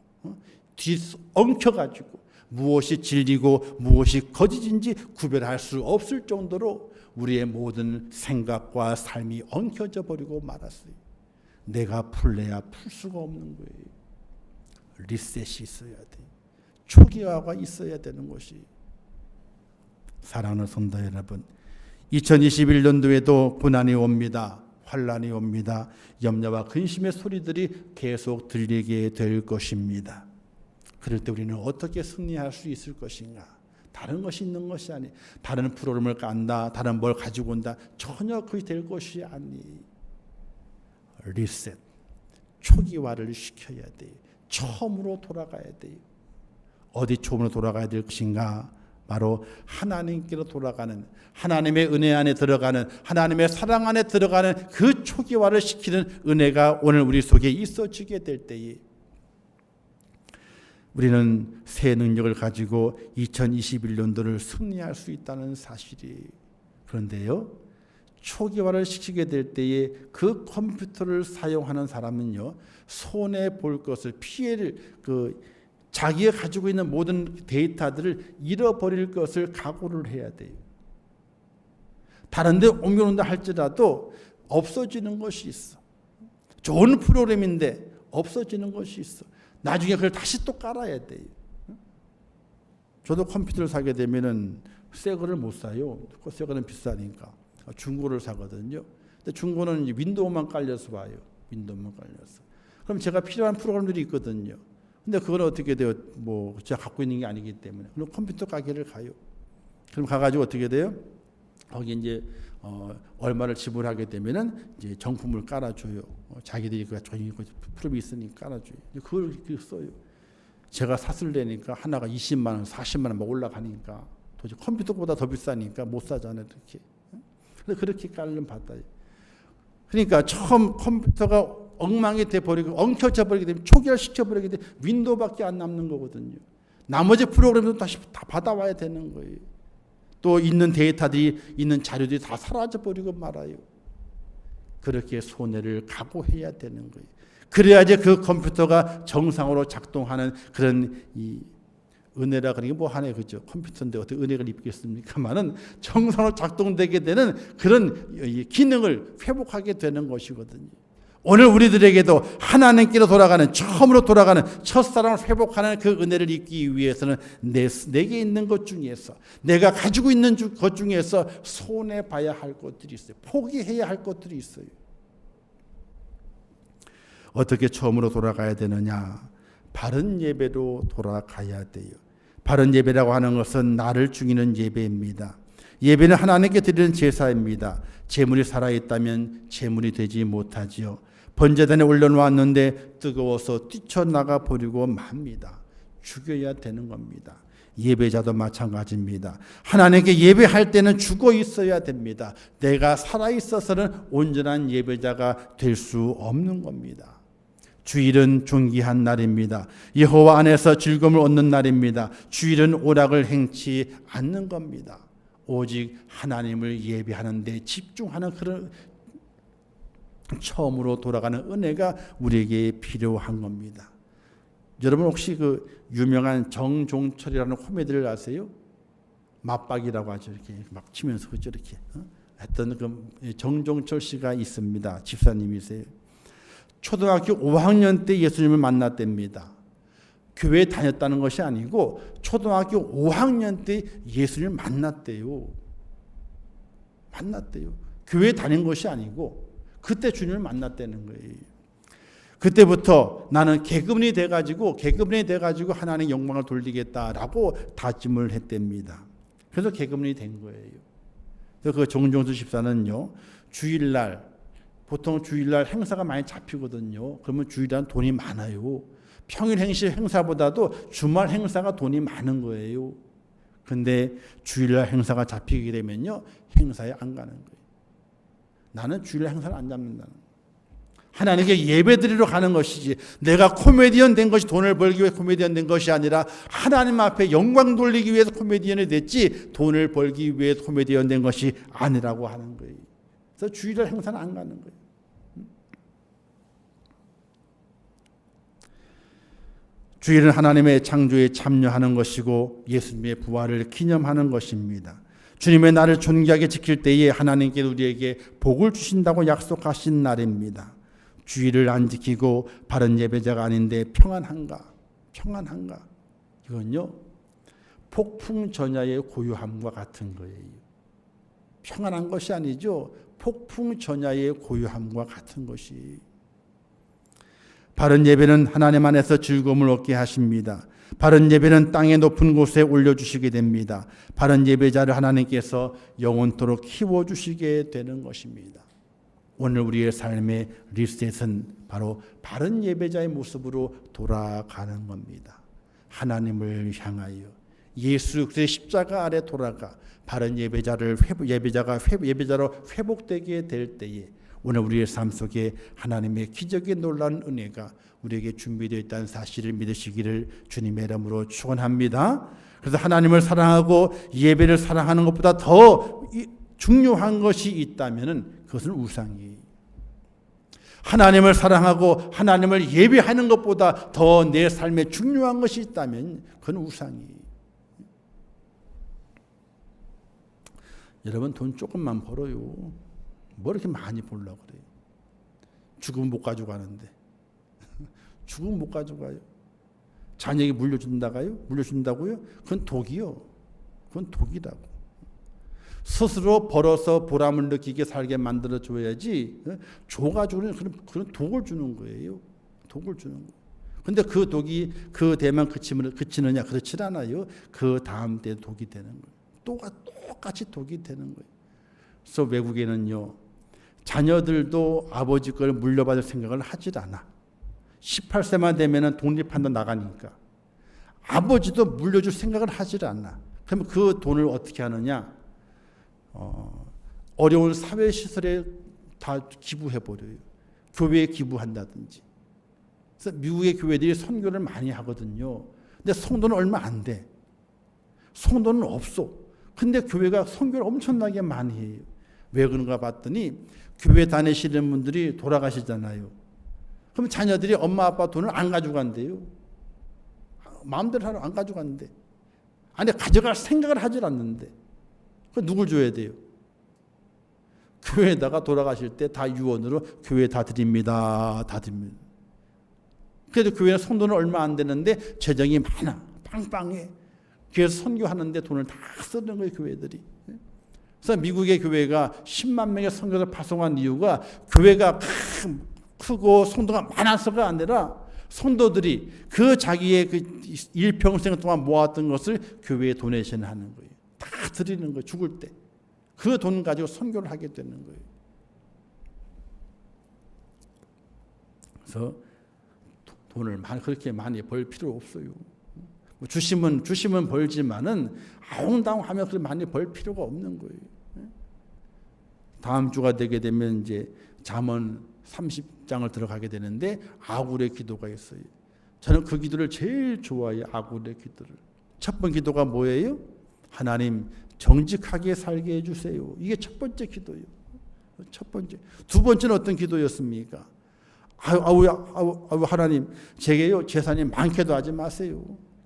뒤엉켜가지고 무엇이 진리고 무엇이 거짓인지 구별할 수 없을 정도로 우리의 모든 생각과 삶이 엉켜져 버리고 말았어요. 내가 풀래야 풀 수가 없는 거예요. 리셋이 있어야 돼. 초기화가 있어야 되는 것이. 사랑하는 성도 여러분, 2021년도에도 고난이 옵니다. 환난이 옵니다. 염려와 근심의 소리들이 계속 들리게 될 것입니다. 그럴 때 우리는 어떻게 승리할 수 있을 것인가? 다른 것이 있는 것이 아니, 다른 프로그램을 깐다, 다른 뭘 가지고 온다, 전혀 그게 될 것이 아니. 리셋, 초기화를 시켜야 돼요. 처음으로 돌아가야 돼요. 어디 처음으로 돌아가야 될 것인가? 바로 하나님께로 돌아가는, 하나님의 은혜 안에 들어가는, 하나님의 사랑 안에 들어가는 그 초기화를 시키는 은혜가 오늘 우리 속에 있어지게 될 때에 우리는 새 능력을 가지고 2021년도를 승리할 수 있다는 사실이. 그런데요, 초기화를 시키게 될 때에 그 컴퓨터를 사용하는 사람은요, 손해 볼 것을, 피해를, 자기가 가지고 있는 모든 데이터들을 잃어버릴 것을 각오를 해야 돼요. 다른 데 옮겨놓는다 할지라도 없어지는 것이 있어. 좋은 프로그램인데 없어지는 것이 있어. 나중에 그걸 다시 또 깔아야 돼요. 저도 컴퓨터를 사게 되면은 새 거를 못 사요. 새 거는 비싸니까. 중고를 사거든요. 근데 중고는 윈도우만 깔려서 와요. 윈도우만 깔려서. 그럼 제가 필요한 프로그램들이 있거든요. 근데 그건 어떻게 돼요? 뭐 제가 갖고 있는 게 아니기 때문에. 그럼 컴퓨터 가게를 가요. 그럼 가가지고 어떻게 돼요? 거기 이제 얼마를 지불하게 되면은 이제 정품을 깔아줘요. 자기들이 그 프로그램이 있으니까 깔아줘요. 그걸 써요. 제가 샀을래니까 하나가 20만 원, 40만 원 막 올라가니까 도대체 컴퓨터보다 더 비싸니까 못 사잖아요. 이렇게. 근데 그렇게 깔면 받아요. 그러니까 처음 컴퓨터가 엉망이 돼버리고 엉켜져 버리게 되면 초기화 시켜버리게 되면 윈도우밖에 안 남는 거거든요. 나머지 프로그램도 다시 다 받아와야 되는 거예요. 또 있는 데이터들이 있는 자료들이 다 사라져버리고 말아요. 그렇게 손해를 각오해야 되는 거예요. 그래야지 그 컴퓨터가 정상으로 작동하는 그런 이 은혜라 그런 게 뭐 하네, 그죠? 컴퓨터인데 어떻게 은혜를 입겠습니까만은 정상으로 작동되게 되는 그런 기능을 회복하게 되는 것이거든요. 오늘 우리들에게도 하나님께로 돌아가는, 처음으로 돌아가는 첫사랑을 회복하는 그 은혜를 입기 위해서는 내게 있는 것 중에서, 내가 가지고 있는 것 중에서 손해봐야 할 것들이 있어요. 포기해야 할 것들이 있어요. 어떻게 처음으로 돌아가야 되느냐? 바른 예배로 돌아가야 돼요. 바른 예배라고 하는 것은 나를 죽이는 예배입니다. 예배는 하나님께 드리는 제사입니다. 제물이 살아있다면 제물이 되지 못하지요. 번제단에 올려놓았는데 뜨거워서 뛰쳐나가 버리고 맙니다. 죽여야 되는 겁니다. 예배자도 마찬가지입니다. 하나님께 예배할 때는 죽어 있어야 됩니다. 내가 살아 있어서는 온전한 예배자가 될 수 없는 겁니다. 주일은 존귀한 날입니다. 여호와 안에서 즐거움을 얻는 날입니다. 주일은 오락을 행치 않는 겁니다. 오직 하나님을 예배하는 데 집중하는 그런 처음으로 돌아가는 은혜가 우리에게 필요한 겁니다. 여러분 혹시 그 유명한 정종철이라는 코미디를 아세요? 맞박이라고 하죠. 이렇게 막 치면서 그죠 이렇게 했던 그 정종철 씨가 있습니다. 집사님이세요. 초등학교 5학년 때 예수님을 만났답니다. 교회에 다녔다는 것이 아니고 초등학교 5학년 때 예수님을 만났대요. 교회에 다닌 것이 아니고 그때 주님을 만났다는 거예요. 그때부터 나는 계급인이 돼가지고 하나님의 영광을 돌리겠다라고 다짐을 했답니다. 그래서 계급인이 된 거예요. 그래서 그 정종수 집사는요, 보통 주일날 행사가 많이 잡히거든요. 그러면 주일날은 돈이 많아요. 평일 행사보다도 주말 행사가 돈이 많은 거예요. 근데 주일날 행사가 잡히게 되면요, 행사에 안 가는 거예요. 나는 주일날 행사를 안 잡는다는 거예요. 하나님께 예배드리러 가는 것이지, 내가 코미디언 된 것이 돈을 벌기 위해 코미디언 된 것이 아니라 하나님 앞에 영광 돌리기 위해서 코미디언이 됐지 돈을 벌기 위해 코미디언 된 것이 아니라고 하는 거예요. 그래서 주일날 행사는 안 가는 거예요. 주일은 하나님의 창조에 참여하는 것이고 예수님의 부활을 기념하는 것입니다. 주님의 날을 존귀하게 지킬 때에 하나님께 우리에게 복을 주신다고 약속하신 날입니다. 주일을 안 지키고 바른 예배자가 아닌데 평안한가? 이건요, 폭풍 전야의 고요함과 같은 거예요. 평안한 것이 아니죠. 폭풍 전야의 고요함과 같은 것이. 바른 예배는 하나님 안에서 즐거움을 얻게 하십니다. 바른 예배는 땅의 높은 곳에 올려주시게 됩니다. 바른 예배자를 하나님께서 영원토록 키워주시게 되는 것입니다. 오늘 우리의 삶의 리셋은 바로 바른 예배자의 모습으로 돌아가는 겁니다. 하나님을 향하여 예수 그리스도의 십자가 아래 돌아가 바른 예배자로 회복되게 될 때에 오늘 우리의 삶 속에 하나님의 기적의 놀라운 은혜가 우리에게 준비되어 있다는 사실을 믿으시기를 주님의 이름으로 축원합니다. 그래서 하나님을 사랑하고 예배를 사랑하는 것보다 더 중요한 것이 있다면 그것은 우상이에요. 하나님을 사랑하고 하나님을 예배하는 것보다 더 내 삶에 중요한 것이 있다면 그건 우상이에요. 여러분 돈 조금만 벌어요. 뭐 이렇게 많이 벌려고 그래요. 죽으면 못 가져가는데. 죽으면 못 가져가요. 자녀에게 물려준다고요? 그건 독이요. 그건 독이라고. 스스로 벌어서 보람을 느끼게 살게 만들어 줘야지 줘가지고는 그런 독을 주는 거예요. 독을 주는 거예요. 근데 그 독이 그 대만 그치느냐? 그렇지 않아요. 그 다음 때 독이 되는 거예요. 똑같이 독이 되는 거예요. 그래서 외국에는요, 자녀들도 아버지 걸 물려받을 생각을 하질 않아. 18세만 되면은 독립한다 나가니까. 아버지도 물려줄 생각을 하질 않아. 그러면 그 돈을 어떻게 하느냐? 어려운 사회시설에 다 기부해버려요. 교회에 기부한다든지. 그래서 미국의 교회들이 선교를 많이 하거든요. 근데 성도는 얼마 안 돼. 성도는 없어. 근데 교회가 선교를 엄청나게 많이 해요. 왜 그런가 봤더니 교회 다니시는 분들이 돌아가시잖아요. 그럼 자녀들이 엄마 아빠 돈을 안 가져간대요. 마음대로 하러 안 가져간대. 아니 가져갈 생각을 하질 않는데. 그 누굴 줘야 돼요? 교회에다가 돌아가실 때 다 유언으로 교회에 다 드립니다. 다 드립니다. 그래도 교회는 성도는 얼마 안 되는데 재정이 많아. 빵빵해. 그래서 선교하는데 돈을 다 쓰는 거예요, 교회들이. 그래서 미국의 교회가 10만 명의 선교를 파송한 이유가 교회가 크고 성도가 많아서가 아니라 성도들이 그 자기의 그 일평생 동안 모았던 것을 교회에 도네이션 하는 거예요. 다 드리는 거예요, 죽을 때. 그 돈 가지고 선교를 하게 되는 거예요. 그래서 돈을 그렇게 많이 벌 필요 없어요. 주시면 벌지만은 아웅다웅하면 그렇게 많이 벌 필요가 없는 거예요. 다음 주가 되게 되면 이제 잠언 30장을 들어가게 되는데 아굴의 기도가 있어요. 저는 그 기도를 제일 좋아해요. 아굴의 기도를. 첫 번째 기도가 뭐예요? 하나님 정직하게 살게 해주세요. 이게 첫 번째 기도예요. 첫 번째. 두 번째는 어떤 기도였습니까? 아유 하나님 제게요 재산이 많게도 하지 마세요.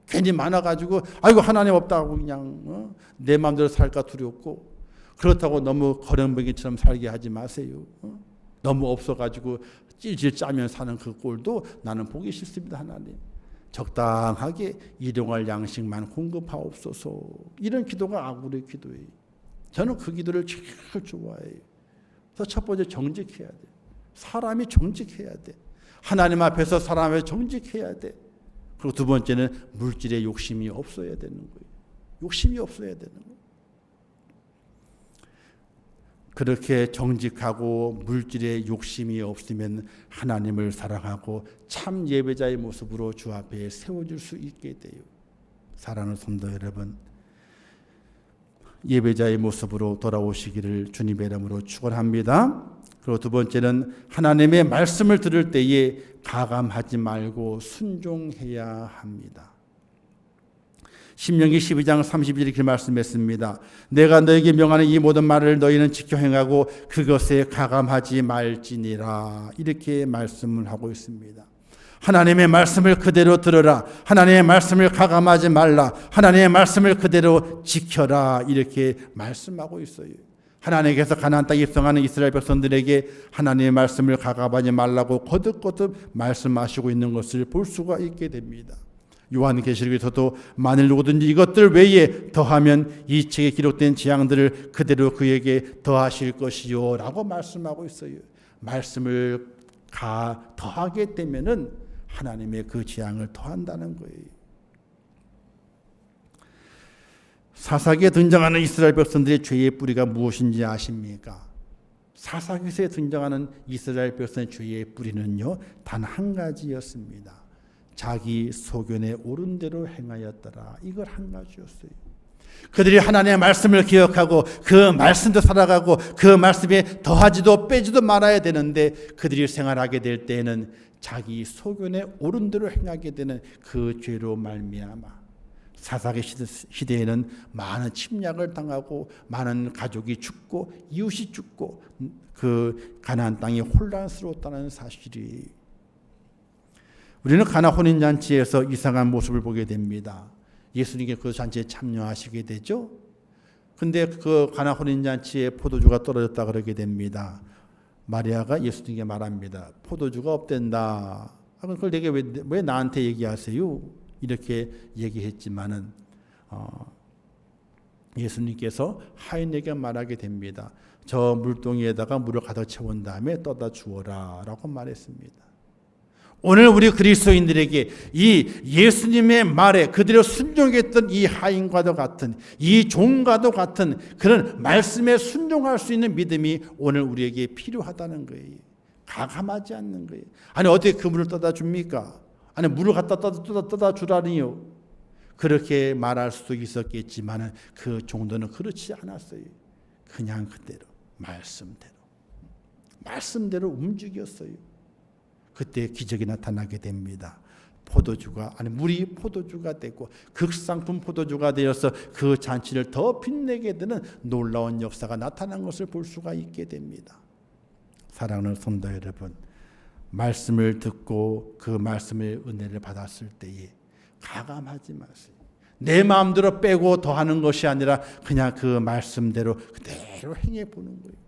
괜히 많아가지고 아이고 하나님 없다고 그냥 내 마음대로 살까 두렵고 그렇다고 너무 거렁뱅이처럼 살게 하지 마세요. 너무 없어가지고 찔찔 짜면 사는 그 꼴도 나는 보기 싫습니다. 하나님 적당하게 일용할 양식만 공급하옵소서. 이런 기도가 아굴의 기도예요. 저는 그 기도를 제일 좋아해요. 그래서 첫 번째 정직해야 돼. 사람이 정직해야 돼. 하나님 앞에서 사람이 정직해야 돼. 그리고 두 번째는 물질에 욕심이 없어야 되는 거예요. 욕심이 없어야 되는 거예요. 그렇게 정직하고 물질에 욕심이 없으면 하나님을 사랑하고 참 예배자의 모습으로 주 앞에 세워질 수 있게 돼요. 사랑하는 성도 여러분, 예배자의 모습으로 돌아오시기를 주님의 이름으로 축원합니다. 그리고 두 번째는 하나님의 말씀을 들을 때에 가감하지 말고 순종해야 합니다. 신명기 12장 32절 이렇게 말씀했습니다. 내가 너에게 명하는 이 모든 말을 너희는 지켜 행하고 그것에 가감하지 말지니라. 이렇게 말씀을 하고 있습니다. 하나님의 말씀을 그대로 들어라. 하나님의 말씀을 가감하지 말라. 하나님의 말씀을 그대로 지켜라. 이렇게 말씀하고 있어요. 하나님께서 가나안 땅에 입성하는 이스라엘 백성들에게 하나님의 말씀을 가감하지 말라고 거듭거듭 말씀하시고 있는 것을 볼 수가 있게 됩니다. 요한계시록에서도 만일 누구든지 이것들 외에 더하면 이 책에 기록된 재앙들을 그대로 그에게 더하실 것이요 라고 말씀하고 있어요. 말씀을 더하게 되면은 하나님의 그 재앙을 더한다는 거예요. 사사기에 등장하는 이스라엘 백성들의 죄의 뿌리가 무엇인지 아십니까? 사사기에 등장하는 이스라엘 백성의 죄의 뿌리는요, 단 한 가지였습니다. 자기 소견에 옳은 대로 행하였더라. 이걸 한 가지였어요. 그들이 하나님의 말씀을 기억하고 그 말씀도 살아가고 그 말씀에 더하지도 빼지도 말아야 되는데 그들이 생활하게 될 때에는 자기 소견에 옳은 대로 행하게 되는 그 죄로 말미암아 사사기 시대에는 많은 침략을 당하고 많은 가족이 죽고 이웃이 죽고 그 가나안 땅이 혼란스러웠다는 사실이, 우리는 가나 혼인잔치에서 이상한 모습을 보게 됩니다. 예수님께 그 잔치에 참여하시게 되죠. 근데 그 가나 혼인잔치에 포도주가 떨어졌다 그러게 됩니다. 마리아가 예수님께 말합니다. 포도주가 없댄다. 그걸 내게 왜 나한테 얘기하세요? 이렇게 얘기했지만은 예수님께서 하인에게 말하게 됩니다. 저 물동이에다가 물을 가득 채운 다음에 떠다 주어라 라고 말했습니다. 오늘 우리 그리스도인들에게 이 예수님의 말에 그대로 순종했던 이 하인과도 같은, 이 종과도 같은 그런 말씀에 순종할 수 있는 믿음이 오늘 우리에게 필요하다는 거예요. 가감하지 않는 거예요. 아니 어떻게 그 물을 떠다 줍니까? 아니 물을 갖다 떠다 주라니요. 그렇게 말할 수도 있었겠지만 그 정도는 그렇지 않았어요. 그냥 그대로 말씀대로 움직였어요. 그때 기적이 나타나게 됩니다. 물이 포도주가 되고 극상품 포도주가 되어서 그 잔치를 더 빛내게 되는 놀라운 역사가 나타난 것을 볼 수가 있게 됩니다. 사랑하는 성도 여러분, 말씀을 듣고 그 말씀의 은혜를 받았을 때에 가감하지 마세요. 내 마음대로 빼고 더하는 것이 아니라 그냥 그 말씀대로 그대로 행해 보는 거예요.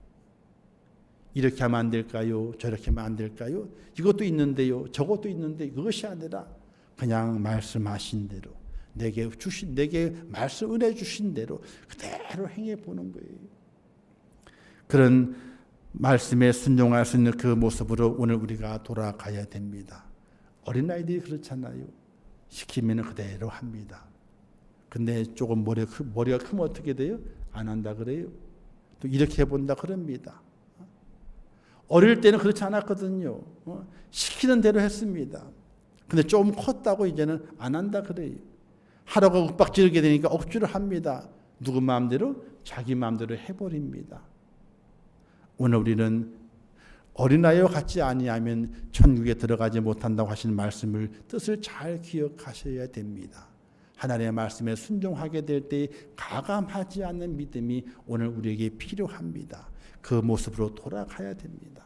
이렇게 하면 안 될까요? 저렇게 하면 안 될까요? 이것도 있는데요, 저것도 있는데 그것이 아니라 그냥 말씀하신 대로 내게 말씀 은혜 주신 대로 그대로 행해 보는 거예요. 그런 말씀에 순종할 수 있는 그 모습으로 오늘 우리가 돌아가야 됩니다. 어린아이들이 그렇잖아요. 시키면 그대로 합니다. 근데 조금 머리가 크면 어떻게 돼요? 안 한다 그래요. 또 이렇게 해본다 그럽니다. 어릴 때는 그렇지 않았거든요. 시키는 대로 했습니다. 근데 좀 컸다고 이제는 안 한다 그래요. 하라고 윽박지르게 되니까 억지로 합니다. 누구 마음대로? 자기 마음대로 해버립니다. 오늘 우리는 어린아이와 같지 아니하면 천국에 들어가지 못한다고 하시는 말씀을 뜻을 잘 기억하셔야 됩니다. 하나님의 말씀에 순종하게 될 때 가감하지 않는 믿음이 오늘 우리에게 필요합니다. 그 모습으로 돌아가야 됩니다.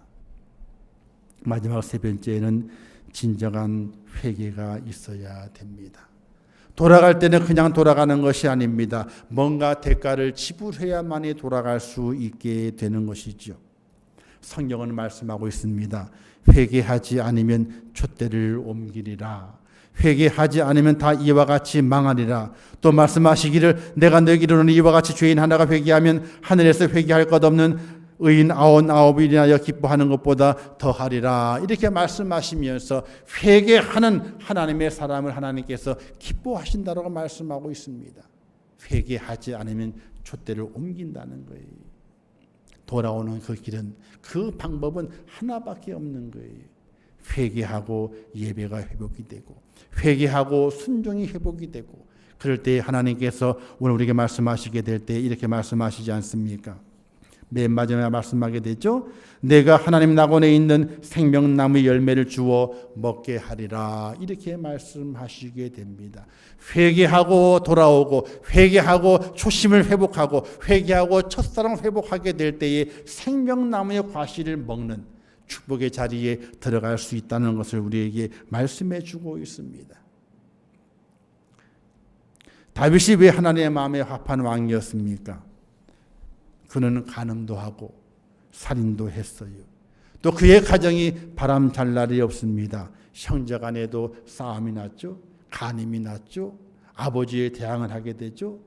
마지막 세 번째는 진정한 회개가 있어야 됩니다. 돌아갈 때는 그냥 돌아가는 것이 아닙니다. 뭔가 대가를 지불해야만이 돌아갈 수 있게 되는 것이죠. 성경은 말씀하고 있습니다. 회개하지 않으면 촛대를 옮기리라. 회개하지 않으면 다 이와 같이 망하리라. 또 말씀하시기를 내가 너에게 이르노니 이와 같이 죄인 하나가 회개하면 하늘에서 회개할 것 없는 의인 99이나 기뻐하는 것보다 더하리라. 이렇게 말씀하시면서 회개하는 하나님의 사람을 하나님께서 기뻐하신다고 말씀하고 있습니다. 회개하지 않으면 촛대를 옮긴다는 거예요. 돌아오는 그 길은, 그 방법은 하나밖에 없는 거예요. 회개하고 예배가 회복이 되고, 회개하고 순종이 회복이 되고, 그럴 때 하나님께서 오늘 우리에게 말씀하시게 될 때 이렇게 말씀하시지 않습니까? 맨 마지막에 말씀하게 되죠. 내가 하나님 낙원에 있는 생명나무 열매를 주어 먹게 하리라. 이렇게 말씀하시게 됩니다. 회개하고 돌아오고, 회개하고 초심을 회복하고, 회개하고 첫사랑을 회복하게 될 때에 생명나무의 과실을 먹는 축복의 자리에 들어갈 수 있다는 것을 우리에게 말씀해 주고 있습니다. 다윗이 왜 하나님의 마음에 합한 왕이었습니까? 그는 간음도 하고 살인도 했어요. 또 그의 가정이 바람 잘 날이 없습니다. 형제 간에도 싸움이 났죠. 간음이 났죠. 아버지에 대항을 하게 되죠.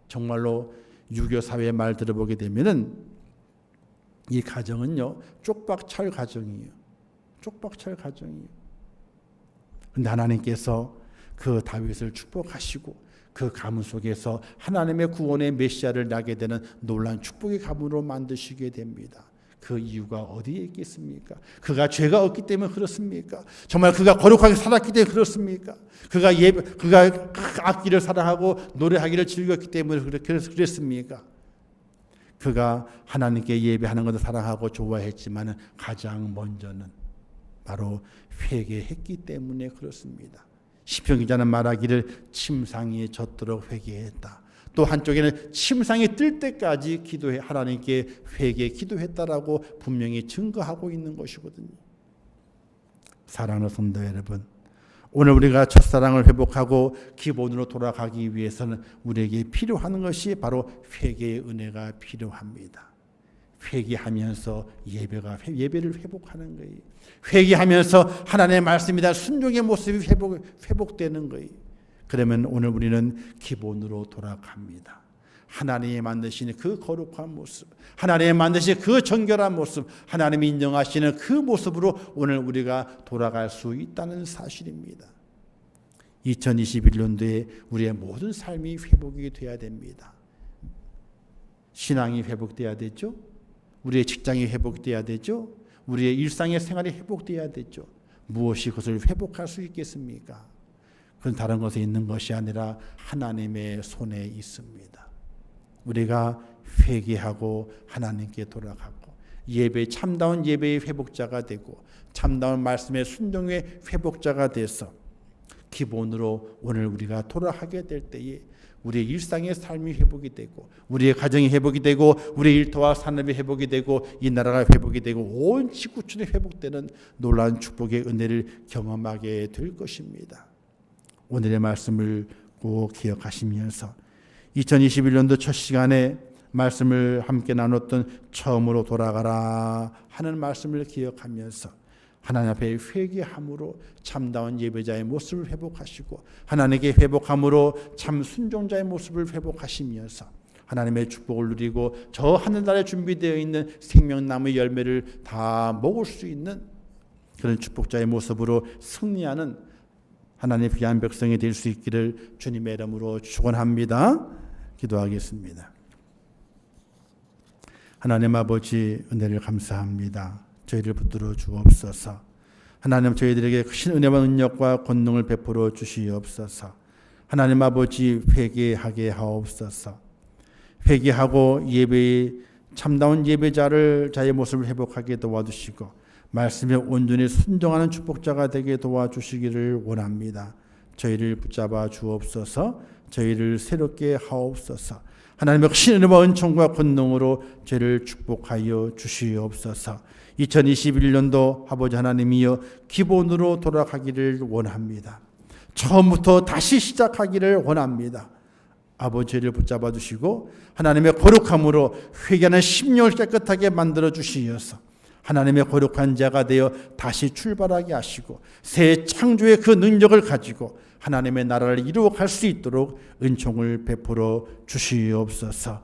정말로 유교 사회의 말 들어보게 되면은 이 가정은요, 쪽박찰 가정이에요. 쪽박찰 가정이에요. 그런데 하나님께서 그 다윗을 축복하시고 그 가문 속에서 하나님의 구원의 메시아를 나게 되는 놀라운 축복의 가문으로 만드시게 됩니다. 그 이유가 어디에 있겠습니까? 그가 죄가 없기 때문에 그렇습니까? 정말 그가 거룩하게 살았기 때문에 그렇습니까? 그가 악기를 사랑하고 노래하기를 즐겼기 때문에 그랬습니까? 그가 하나님께 예배하는 것을 사랑하고 좋아했지만 가장 먼저는 바로 회개했기 때문에 그렇습니다. 시편 기자는 말하기를 침상이 젖도록 회개했다. 또 한쪽에는 침상이 뜰 때까지 기도해 하나님께 회개 기도했다라고 분명히 증거하고 있는 것이거든요. 사랑하는 성도 여러분, 오늘 우리가 첫사랑을 회복하고 기본으로 돌아가기 위해서는 우리에게 필요한 것이 바로 회개의 은혜가 필요합니다. 회개하면서 예배를 회복하는 거예요. 회개하면서 하나님의 말씀이다 순종의 모습이 회복되는 거예요. 그러면 오늘 우리는 기본으로 돌아갑니다. 하나님이 만드시는 그 거룩한 모습, 하나님이 만드시는 그 정결한 모습, 하나님이 인정하시는 그 모습으로 오늘 우리가 돌아갈 수 있다는 사실입니다. 2021년도에 우리의 모든 삶이 회복이 되어야 됩니다. 신앙이 회복돼야 되죠. 우리의 직장이 회복돼야 되죠. 우리의 일상의 생활이 회복돼야 되죠. 무엇이 그것을 회복할 수 있겠습니까? 그건 다른 것에 있는 것이 아니라 하나님의 손에 있습니다. 우리가 회개하고 하나님께 돌아가고 참다운 예배의 회복자가 되고 참다운 말씀의 순종의 회복자가 돼서 기본으로 오늘 우리가 돌아가게 될 때에 우리의 일상의 삶이 회복이 되고 우리의 가정이 회복이 되고 우리의 일터와 산업이 회복이 되고 이 나라가 회복이 되고 온 지구촌이 회복되는 놀라운 축복의 은혜를 경험하게 될 것입니다. 오늘의 말씀을 꼭 기억하시면서 2021년도 첫 시간에 말씀을 함께 나눴던 처음으로 돌아가라 하는 말씀을 기억하면서 하나님 앞에 회개함으로 참다운 예배자의 모습을 회복하시고 하나님께 회복함으로 참 순종자의 모습을 회복하시면서 하나님의 축복을 누리고 저 하늘나라에 준비되어 있는 생명나무의 열매를 다 먹을 수 있는 그런 축복자의 모습으로 승리하는 하나님의 귀한 백성이 될 수 있기를 주님의 이름으로 축원합니다. 기도하겠습니다. 하나님 아버지 은혜를 감사합니다. 저희를 붙들어 주옵소서. 하나님 저희들에게 크신 은혜와 능력과 권능을 베풀어 주시옵소서. 하나님 아버지 회개하게 하옵소서. 회개하고 예배의 참다운 예배자를 자의 모습을 회복하게 도와주시고 말씀에 온전히 순종하는 축복자가 되게 도와주시기를 원합니다. 저희를 붙잡아 주옵소서. 저희를 새롭게 하옵소서. 하나님의 신은혜와 은총과 권능으로 죄를 축복하여 주시옵소서. 2021년도 아버지 하나님이여 기본으로 돌아가기를 원합니다. 처음부터 다시 시작하기를 원합니다. 아버지를 붙잡아 주시고 하나님의 거룩함으로 회개하는 심령을 깨끗하게 만들어 주시어서 하나님의 거룩한 자가 되어 다시 출발하게 하시고 새 창조의 그 능력을 가지고 하나님의 나라를 이루어갈 수 있도록 은총을 베풀어 주시옵소서.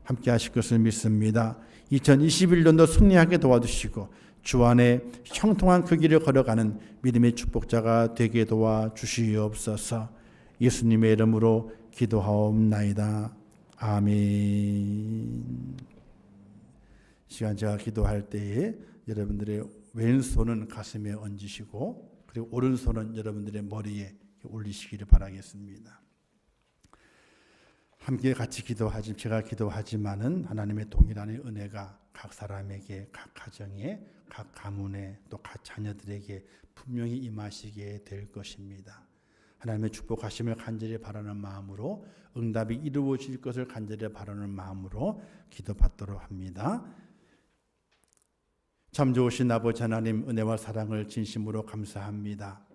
함께 하실 것을 믿습니다. 2021년도 승리하게 도와주시고 주 안에 형통한 그 길을 걸어가는 믿음의 축복자가 되게 도와주시옵소서. 예수님의 이름으로 기도하옵나이다. 아멘. 시간 제가 기도할 때에 여러분들의 왼손은 가슴에 얹으시고 그리고 오른손은 여러분들의 머리에 올리시기를 바라겠습니다. 함께 같이 기도하지 제가 기도하지만은 하나님의 동일한 은혜가 각 사람에게 각 가정에 각 가문에 또 각 자녀들에게 분명히 임하시게 될 것입니다. 하나님의 축복하심을 간절히 바라는 마음으로 응답이 이루어질 것을 간절히 바라는 마음으로 기도받도록 합니다. 참 좋으신 아버지 하나님 은혜와 사랑을 진심으로 감사합니다.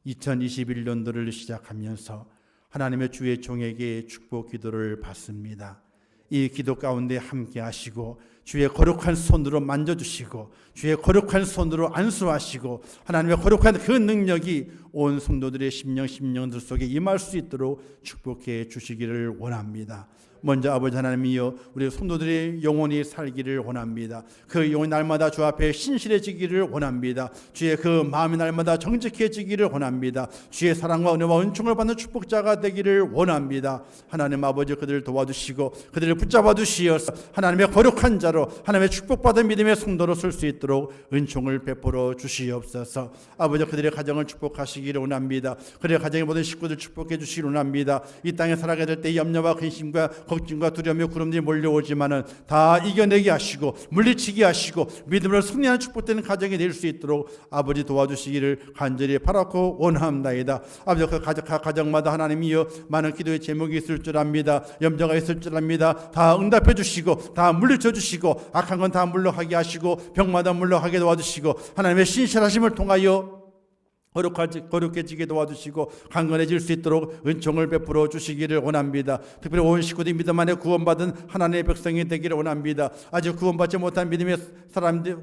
2021년도를 시작하면서 하나님의 주의 종에게 축복 기도를 받습니다. 이 기도 가운데 함께 하시고 주의 거룩한 손으로 만져주시고 주의 거룩한 손으로 안수하시고 하나님의 거룩한 그 능력이 온 성도들의 심령들 속에 임할 수 있도록 축복해 주시기를 원합니다. 먼저 아버지 하나님이여 우리 성도들의 영혼이 살기를 원합니다. 그 영혼이 날마다 주 앞에 신실해지기를 원합니다. 주의 그 마음이 날마다 정직해지기를 원합니다. 주의 사랑과 은혜와 은총을 받는 축복자가 되기를 원합니다. 하나님 아버지 그들을 도와주시고 그들을 붙잡아 주시어서 하나님의 거룩한 자로 하나님의 축복받은 믿음의 성도로 설 수 있도록 은총을 베풀어 주시옵소서. 아버지 그들의 가정을 축복하시기를 원합니다. 그들의 가정의 모든 식구들 축복해 주시기를 원합니다. 이 땅에 살아가게 될 때 염려와 근심과 걱정과 두려움과 구름들이 몰려오지만은 다 이겨내게 하시고 물리치게 하시고 믿음으로 승리하는 축복되는 가정이 될 수 있도록 아버지 도와주시기를 간절히 바라고 원합니다. 아버지 각 가정마다 하나님이여 많은 기도의 제목이 있을 줄 압니다. 염려가 있을 줄 압니다. 다 응답해 주시고 다 물리쳐 주시고 악한 건 다 물러가게 하시고 병마다 물러가게 도와주시고 하나님의 신실하심을 통하여 거룩해지게 도와주시고 강건해질 수 있도록 은총을 베풀어 주시기를 원합니다. 특별히 온 식구들이 믿음 안에 구원받은 하나님의 백성이 되기를 원합니다. 아직 구원받지 못한 믿음의 사람들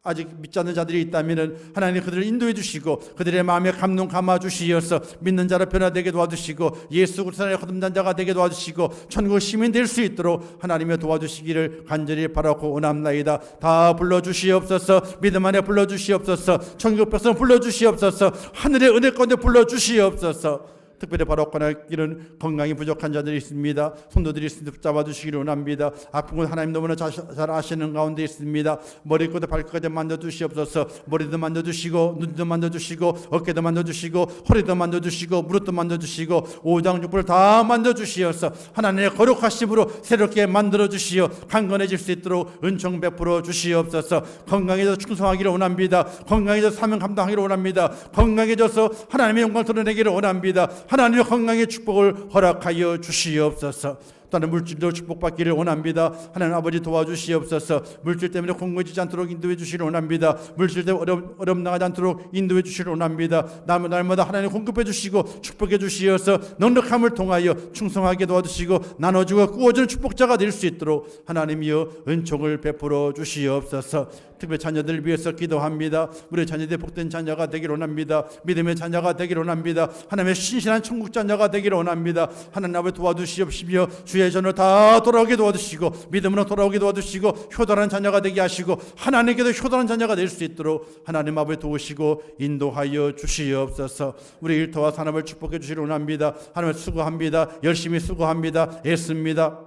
아직 믿지 않는 자들이 있다면 하나님 그들을 인도해 주시고 그들의 마음에 감동 감아 주시어서 믿는 자로 변화되게 도와주시고 예수 그리스도의 거듭난 자가 되게 도와주시고 천국 시민 될 수 있도록 하나님의 도와주시기를 간절히 바라고 원합나이다. 다 불러주시옵소서. 믿음 안에 불러주시옵소서. 천국 백성 불러주시옵소서. 하늘의 은혜 가운데 불러주시옵소서. 특별히 바라기는 건강이 부족한 자들이 있습니다. 성도들이 있습니다. 붙잡아 주시기를 원합니다. 아픈 건 하나님 너무나 잘 아시는 가운데 있습니다. 머리부터 발끝까지 만져주시옵소서. 머리도 만져주시고 눈도 만져주시고 어깨도 만져주시고 허리도 만져주시고 무릎도 만져주시고 오장육부를 다 만져주시어서 하나님의 거룩하심으로 새롭게 만들어주시어 강건해질 수 있도록 은총 베풀어 주시옵소서. 건강해져 충성하기를 원합니다. 건강해져 사명 감당하기를 원합니다. 건강해져서 하나님의 영광을 드러내기를 원합니다. 하나님의 건강의 축복을 허락하여 주시옵소서. 또한 물질도 축복받기를 원합니다. 하나님 아버지 도와주시옵소서. 물질 때문에 공고해지지 않도록 인도해 주시기를 원합니다. 물질 때문에 어려움 나가지 않도록 인도해 주시기를 원합니다. 날마다 하나님 공급해 주시고 축복해 주시어서 넉넉함을 통하여 충성하게 도와주시고 나눠주고 꾸어주는 축복자가 될 수 있도록 하나님이여 은총을 베풀어 주시옵소서. 특별히 자녀들을 위해서 기도합니다. 우리 자녀들이 복된 자녀가 되기를 원합니다. 믿음의 자녀가 되기를 원합니다. 하나님의 신실한 천국 자녀가 되기를 원합니다. 하나님 아버지 도와주시옵시며 주의 전을 다 돌아오게 도와주시고 믿음으로 돌아오게 도와주시고 효도하는 자녀가 되게 하시고 하나님께도 효도하는 자녀가 될 수 있도록 하나님 아버지 도우시고 인도하여 주시옵소서. 우리 일터와 산업을 축복해 주시기를 원합니다. 하나님 수고합니다. 열심히 수고합니다. 애씁니다.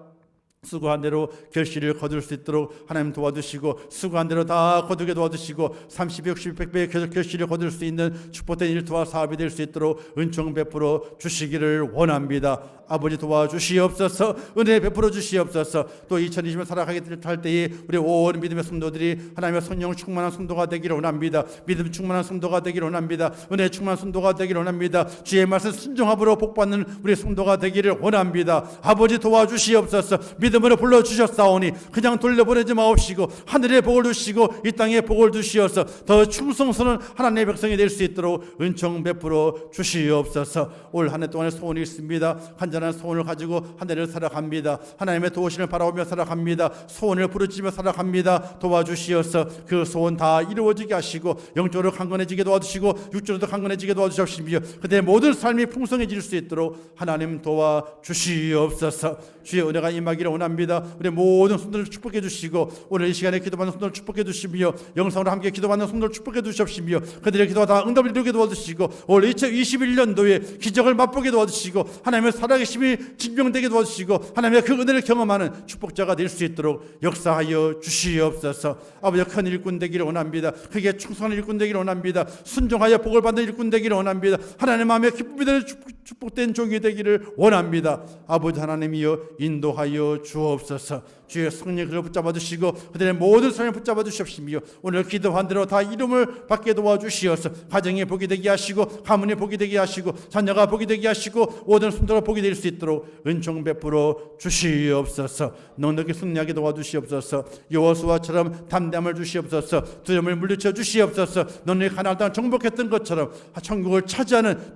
수고한 대로 결실을 거둘 수 있도록 하나님 도와주시고, 수고한 대로 다 거두게 도와주시고 30, 60, 100배의 계속 결실을 거둘 수 있는 축복된 일터와 사업이 될 수 있도록 은총 베풀어 주시기를 원합니다. 아버지 도와주시옵소서. 은혜 베풀어 주시옵소서. 또 2020년 살아가게 할 때에 우리 온 믿음의 성도들이 하나님의 성령 충만한 성도가 되기를 원합니다. 믿음 충만한 성도가 되기를 원합니다. 은혜 충만한 성도가 되기를 원합니다. 주의 말씀 순종함으로 복받는 우리 성도가 되기를 원합니다. 아버지 도와주시옵소서. 믿음으로 불러주셨사오니 그냥 돌려보내지 마옵시고 하늘의 복을 주시고 이 땅의 복을 주시어서 더 충성스러운 하나님의 백성이 될 수 있도록 은총 베풀어 주시옵소서. 올 한 해 동안의 소원이 있습니다. 간절한 소원을 가지고 한 해를 살아갑니다. 하나님의 도우심을 바라보며 살아갑니다. 소원을 부르짖으며 살아갑니다. 도와주시어서 그 소원 다 이루어지게 하시고 영적으로 강건해지게 도와주시고 육적으로도 강건해지게 도와주시옵시며 그들의 모든 삶이 풍성해질 수 있도록 하나님 도와주시옵소서. 주의 은혜가 임하기를 원합니다. 우리 모든 손들을 축복해 주시고 오늘 이 시간에 기도받는 손들을 축복해 주시며 영상으로 함께 기도받는 손들을 축복해 주시옵시며 그들의 기도가 다 응답을 이루게 도와주시고 올 2021년도에 기적을 맛보게 도와주시고 하나님의 살아계심이 증명되게 도와주시고 하나님의 그 은혜를 경험하는 축복자가 될 수 있도록 역사하여 주시옵소서. 아버지 큰 일꾼 되기를 원합니다. 크게 충성한 일꾼 되기를 원합니다. 순종하여 복을 받는 일꾼 되기를 원합니다. 하나님 마음에 기쁨이 되는 축복된 종이 되기를 원합니다. 아버지 하나님이여 인도하여 주옵소서. 주의 성령 그를 붙잡아 주시고 그들의 모든 삶을 붙잡아 주시옵시며 오늘 기도한 대로 다 이름을 받게 도와주시어서 가정이 복이 되게 하시고 가문이 복이 되게 하시고 자녀가 복이 되게 하시고 모든 손들어 복이 될 수 있도록 은총 베풀어 주시옵소서. 넉넉히 승리하게 도와주시옵소서. 여호수아처럼 담대함을 주시옵소서. 두려움을 물리쳐 주시옵소서. 넉넉히 가나안 땅을 정복했던 것처럼 천국을 차지하는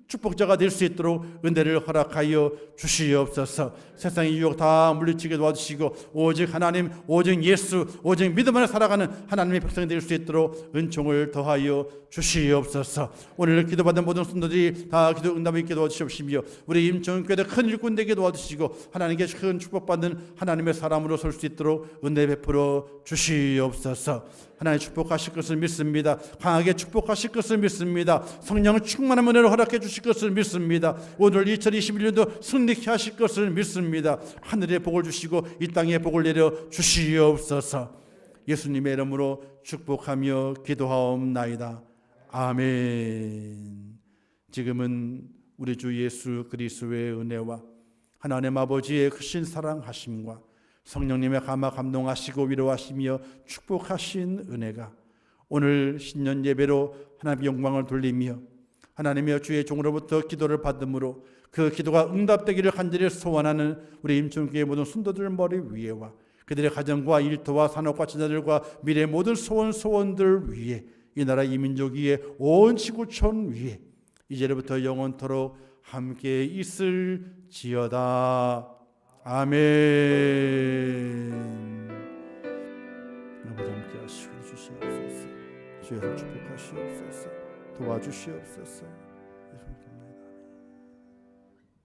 축복자가 될 수 있도록 은혜를 허락하여 주시옵소서. 세상의 유혹 다 물리치게 도와주시고 오직 하나님, 오직 예수, 오직 믿음 안에 살아가는 하나님의 백성이 될 수 있도록 은총을 더하여 주시옵소서. 오늘 기도받은 모든 성도들이 다 기도 응답을 있게 도와주시옵시며 우리 임종교회 큰 일꾼 되게 도와주시고 하나님께 큰 축복받는 하나님의 사람으로 설 수 있도록 은혜 베풀어 주시옵소서. 하나님 축복하실 것을 믿습니다. 강하게 축복하실 것을 믿습니다. 성령 충만한 은혜를 허락해 주실 것을 믿습니다. 오늘 2021년도 승리케 하실 것을 믿습니다. 하늘의 복을 주시고 이 땅에 복을 내려 주시옵소서. 예수님의 이름으로 축복하며 기도하옵나이다. 아멘. 지금은 우리 주 예수 그리스도의 은혜와 하나님 아버지의 크신 사랑하심과 성령님의 감화 감동하시고 위로하시며 축복하신 은혜가 오늘 신년 예배로 하나님의 영광을 돌리며 하나님의 주의 종으로부터 기도를 받음으로 그 기도가 응답되기를 간절히 소원하는 우리 임천교회 모든 성도들 머리 위에와 그들의 가정과 일터와 산업과 자녀들과 미래의 모든 소원들 위에 이 나라 이 민족 위에 온 지구촌 위에 이제부터 영원토록 함께 있을지어다. 아멘. 아버지 함께 하시고 주시옵소서. 주여 축복하시옵소서. 도와주시옵소서.